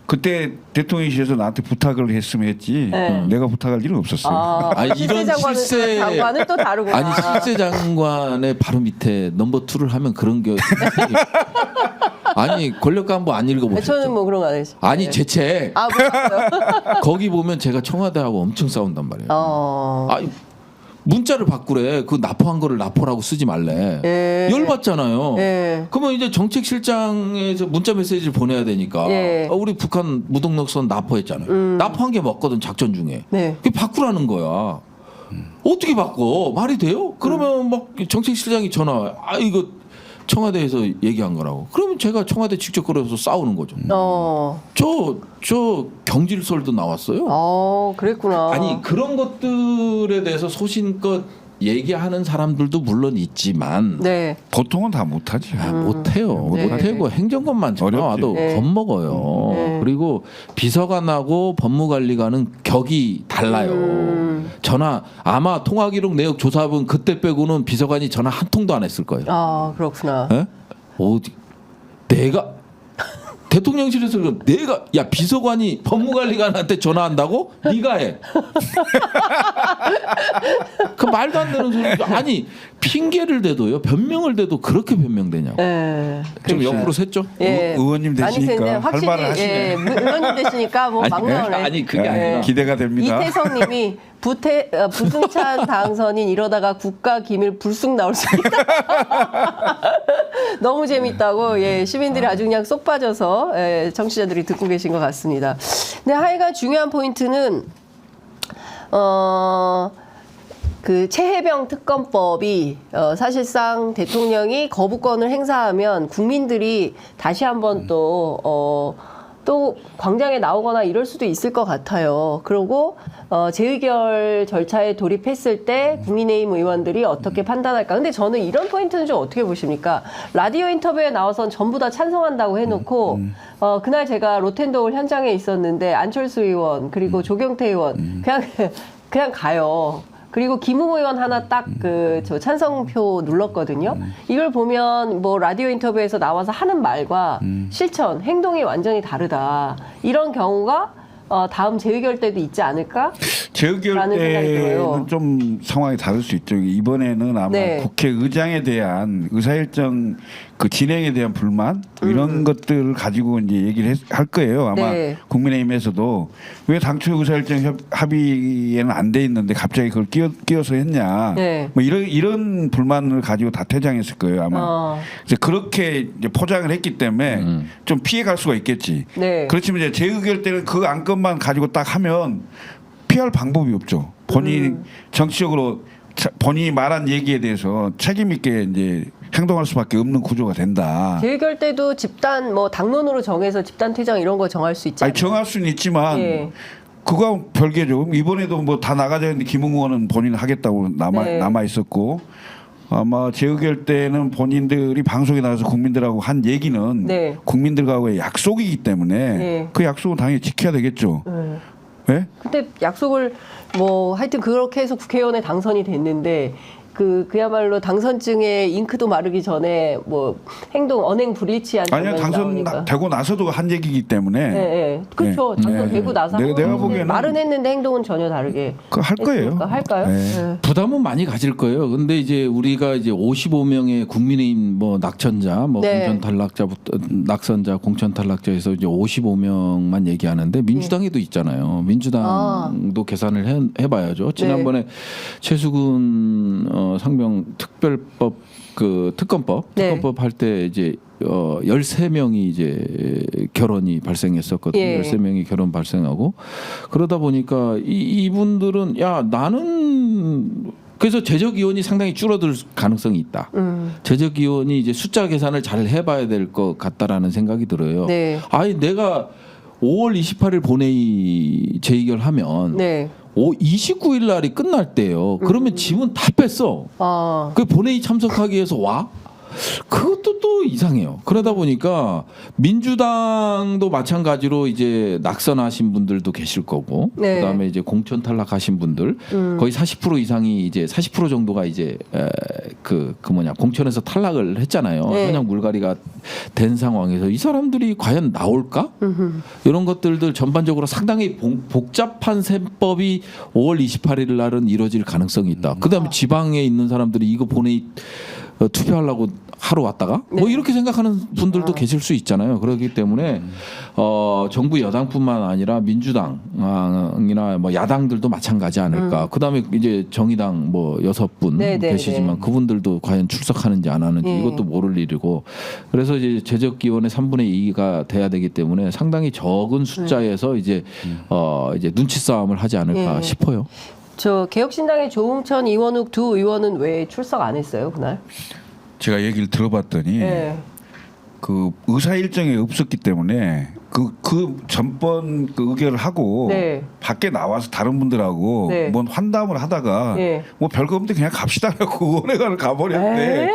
S3: 그때 대통령실에서 나한테 부탁을 했으면 했지
S1: 네.
S3: 내가 부탁할 일은 없었어요.
S2: 아니, 이런
S1: 장관은 또 다르구나.
S2: 아니 실세 장관의 바로 밑에 넘버 2를 하면 그런 게 아니 권력간부 안 읽어보셨죠?
S1: 저는 뭐 그런 거 안 했어요.
S2: 아니 제 책
S1: 몰랐어요.
S2: 거기 보면 제가 청와대하고 엄청 싸운단 말이에요. 아니, 문자를 바꾸래. 그 납포한 거를 납포라고 쓰지 말래.
S1: 예.
S2: 열받잖아요.
S1: 예.
S2: 그러면 이제 정책실장에서 문자 메시지를 보내야 되니까
S1: 예.
S2: 우리 북한 무동력선 납포했잖아요. 납포한 게 맞거든 작전 중에.
S1: 네.
S2: 그게 바꾸라는 거야. 어떻게 바꿔? 말이 돼요? 그러면 막 정책실장이 전화 이거 청와대에서 얘기한 거라고. 그러면 제가 청와대 직접 걸어서 싸우는 거죠. 저 경질설도 나왔어요.
S1: 그랬구나.
S2: 아니 그런 것들에 대해서 소신껏 얘기하는 사람들도 물론 있지만
S1: 네.
S3: 보통은 다 못하지.
S2: 못해요.
S1: 네.
S2: 못하고 행정관만 전화와도
S1: 네.
S2: 겁먹어요.
S1: 네.
S2: 그리고 비서관하고 법무관리관은 격이 달라요. 전화 아마 통화기록 내역 조사본 그때 빼고는 비서관이 전화 한 통도 안 했을 거예요.
S1: 그렇구나.
S2: 에? 어디 내가 대통령실에서 내가 야 비서관이 법무관리관한테 전화한다고? 네가 해. 그 말도 안 되는 소리. 아니 핑계를 대도요. 변명을 대도 그렇게 변명되냐고. 좀 옆으로 샜죠?
S1: 예.
S3: 의원님 되시니까 할 말을 하시네.
S1: 예, 의원님 되시니까 뭐 막 나오네.
S2: 아니 그게 아니라
S3: 기대가 됩니다.
S1: 이태성님이 부승찬 당선인 이러다가 국가기밀 불쑥 나올 수 있다. 너무 재밌다고 시민들이 아주 그냥 쏙 빠져서 청취자들이 듣고 계신 것 같습니다. 근데 하여간 중요한 포인트는 그 최혜병 특검법이 사실상 대통령이 거부권을 행사하면 국민들이 다시 한번 또 광장에 나오거나 이럴 수도 있을 것 같아요. 그리고 재의결 절차에 돌입했을 때 국민의힘 의원들이 어떻게 판단할까. 근데 저는 이런 포인트는 좀 어떻게 보십니까? 라디오 인터뷰에 나와선 전부 다 찬성한다고 해놓고 그날 제가 로텐더홀 현장에 있었는데 안철수 의원 그리고 조경태 의원 그냥 가요. 그리고 김웅 의원 하나 딱 저 찬성표 눌렀거든요. 이걸 보면 뭐 라디오 인터뷰에서 나와서 하는 말과 실천, 행동이 완전히 다르다. 이런 경우가 다음 재의결 때도 있지 않을까?
S3: 재의결
S1: 라는 생각이 들어요.
S3: 때는 좀 상황이 다를 수 있죠. 이번에는 아마
S1: 네.
S3: 국회의장에 대한 의사일정 그 진행에 대한 불만 이런 것들을 가지고 이제 얘기를 할 거예요. 아마
S1: 네.
S3: 국민의힘에서도 왜 당초 의사일정 합의에는 안 돼 있는데 갑자기 그걸 끼워서 했냐.
S1: 네.
S3: 뭐 이런 불만을 가지고 다 퇴장했을 거예요. 아마. 그래서 그렇게 이제 포장을 했기 때문에 좀 피해갈 수가 있겠지.
S1: 네.
S3: 그렇지만 이제 재의결 때는 그 안건만 가지고 딱 하면 피할 방법이 없죠. 본인 정치적으로 본인이 말한 얘기에 대해서 책임 있게 이제 행동할 수밖에 없는 구조가 된다.
S1: 재의결 때도 집단 뭐 당론으로 정해서 집단 퇴장 이런 거 정할 수 있지 않나요?
S3: 정할 수는 있지만
S1: 예.
S3: 그거 별개죠. 이번에도 뭐 다 나가자 했는데 김웅 의원은 본인 하겠다고 남아 있었고 아마 재의결 때는 본인들이 방송에 나가서 국민들하고 한 얘기는
S1: 네.
S3: 국민들과의 약속이기 때문에
S1: 네.
S3: 그 약속은 당연히 지켜야 되겠죠. 네?
S1: 근데 약속을 뭐 하여튼 그렇게 해서 국회의원에 당선이 됐는데 그야말로 당선증에 잉크도 마르기 전에 뭐 행동 언행 불일치한
S3: 아니야,
S1: 장면이 나오니까.
S3: 당선되고 나서도 한 얘기이기 때문에.
S1: 네, 그렇죠. 당선되고 나서
S3: 내가 보기에는
S1: 말은 했는데 행동은 전혀 다르게
S3: 할 거예요.
S1: 했으니까. 할까요? 네.
S2: 부담은 많이 가질 거예요. 근데 이제 우리가 이제 55명의 국민의힘 뭐 낙천자, 뭐
S1: 네.
S2: 공천 탈락자부터 낙선자, 공천 탈락자에서 이제 55명만 얘기하는데 민주당에도 있잖아요. 민주당도 계산을 해봐야죠. 지난번에 최수근 상병 특별법 특검법
S1: 네.
S2: 할 때 이제 13명이 이제 결혼이 발생했었거든요.
S1: 예.
S2: 13명이 결혼 발생하고 그러다 보니까 이분들은 야 나는 그래서 재적위원이 상당히 줄어들 가능성이 있다. 재적위원이 이제 숫자 계산을 잘 해봐야 될 것 같다라는 생각이 들어요.
S1: 네.
S2: 아니 내가 5월 28일 본회의 재의결하면
S1: 네.
S2: 29일 날이 끝날 때요. 그러면 지문 다 뺐어. 그 본회의 참석하기 위해서 와? 그것도 또 이상해요. 그러다 보니까 민주당도 마찬가지로 이제 낙선하신 분들도 계실 거고,
S1: 네.
S2: 그다음에 이제 공천 탈락하신 분들 거의 40% 이상이 이제 40% 정도가 이제 공천에서 탈락을 했잖아요.
S1: 네.
S2: 현역 물갈이가 된 상황에서 이 사람들이 과연 나올까? 이런 것들들 전반적으로 상당히 복잡한 셈법이 5월 28일 날은 이루어질 가능성이 있다. 그다음에 지방에 있는 사람들이 이거 본회의 투표하려고 하러 왔다가 뭐 이렇게 생각하는 분들도 계실 수 있잖아요. 그렇기 때문에 정부 여당뿐만 아니라 민주당이나 뭐 야당들도 마찬가지 않을까. 그다음에 이제 정의당 뭐 6분 계시지만 그분들도 과연 출석하는지 안 하는지 이것도 모를 일이고. 그래서 이제 재적기원의 3분의 2가 돼야 되기 때문에 상당히 적은 숫자에서 이제 눈치 싸움을 하지 않을까 싶어요.
S1: 저 개혁신당의 조응천, 이원욱 두 의원은 왜 출석 안 했어요 그날?
S3: 제가 얘기를 들어봤더니 그 의사 일정이 없었기 때문에 그 전번 그 의결을 하고 밖에 나와서 다른 분들하고 뭔 환담을 하다가 뭐 별거 없는데 그냥 갑시다라고 의원회관을 가버렸는데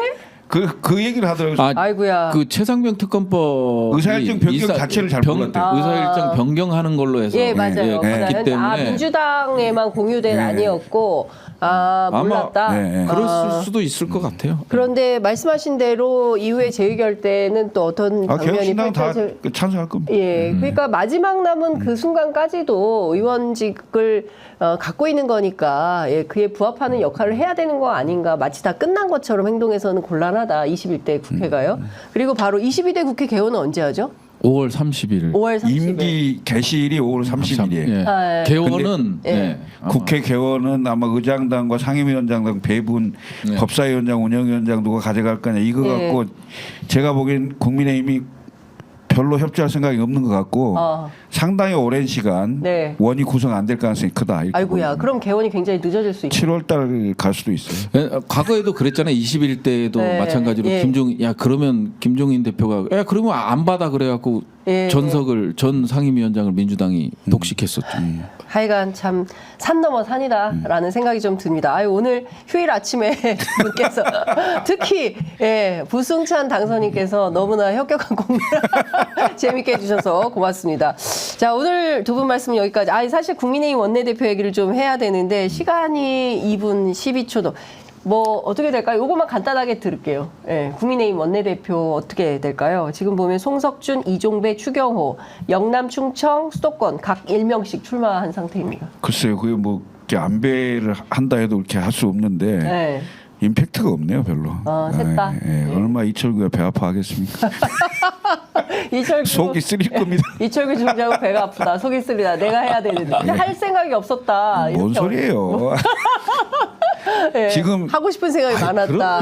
S3: 그 얘기를 하더라고요.
S1: 아이고야.
S2: 그 최상병 특검법
S3: 의사일정 변경 자체를 잘 몰랐대요.
S2: 의사일정 변경하는 걸로 해서
S1: 맞아요.
S2: 했기 때문에
S1: 민주당에만 공유된 아니었고 몰랐다.
S2: 그럴 수도 있을 것 같아요.
S1: 그런데 말씀하신 대로 이후에 재의결 때는 또 어떤 장면이
S3: 개혁신당 다 찬성할 겁니다.
S1: 그러니까 마지막 남은 그 순간까지도 의원직을 갖고 있는 거니까 그에 부합하는 역할을 해야 되는 거 아닌가. 마치 다 끝난 것처럼 행동해서는 곤란하다. 21대 국회가요. 그리고 바로 22대 국회 개원은 언제 하죠?
S2: 5월 30일.
S1: 5월 30일.
S3: 임기 개시일이 5월 30일이에요.
S2: 개원은
S3: 국회 개원은 아마 의장단과 상임위원장당 배분, 법사위원장, 운영위원장 누가 가져갈 거냐 이거 갖고 제가 보기엔 국민의힘이 별로 협조할 생각이 없는 것 같고 상당히 오랜 시간 원이 구성 안 될 가능성이 크다.
S1: 아이고야. 그럼 개원이 굉장히 늦어질 수 있고.
S3: 7월 달 갈 수도 있어요.
S2: 과거에도 그랬잖아요. 21대에도 마찬가지로 그러면 김종인 대표가 그러면 안 받아 그래갖고 전 상임위원장을 민주당이 독식했었죠.
S1: 하여간 참 산 넘어 산이다라는 생각이 좀 듭니다. 오늘 휴일 아침에 분께서 특히 부승찬 당선인께서 너무나 혁혁한 공유를 재밌게 해주셔서 고맙습니다. 자, 오늘 두 분 말씀 여기까지. 사실 국민의힘 원내대표 얘기를 좀 해야 되는데 시간이 2분 12초도. 뭐 어떻게 될까요? 요것만 간단하게 들을게요. 국민의힘 원내대표 어떻게 될까요? 지금 보면 송석준, 이종배, 추경호, 영남, 충청, 수도권 각 1명씩 출마한 상태입니다.
S3: 글쎄요. 그게 뭐 이렇게 안배를 한다 해도 그렇게 할 수 없는데 임팩트가 없네요, 별로.
S1: 셋 다.
S3: 얼마 이철구가 배 아파하겠습니까? 속이 쓰릴 겁니다.
S1: 이철구 중장은 배가 아프다. 속이 쓰리다. 내가 해야 되는데 할 생각이 없었다.
S3: 뭔 소리예요? 지금
S1: 하고 싶은 생각이 많았다.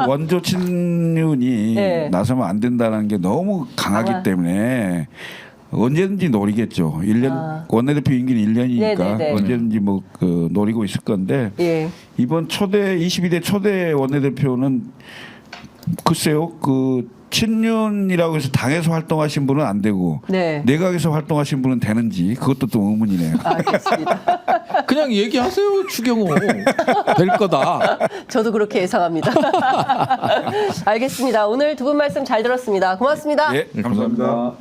S3: 원조 친윤이 나서면 안 된다는 게 너무 강하기 때문에 언제든지 노리겠죠. 1년 원내대표 임기는 1년이니까 언제든지 뭐 노리고 있을 건데 이번 22대 초대 원내대표는 글쎄요. 친윤이라고 해서 당에서 활동하신 분은 안 되고 내각에서 활동하신 분은 되는지 그것도 또 의문이네요.
S1: 알겠습니다.
S2: 그냥 얘기하세요. 추경호 될 거다.
S1: 저도 그렇게 예상합니다. 알겠습니다. 오늘 두 분 말씀 잘 들었습니다. 고맙습니다.
S3: 감사합니다.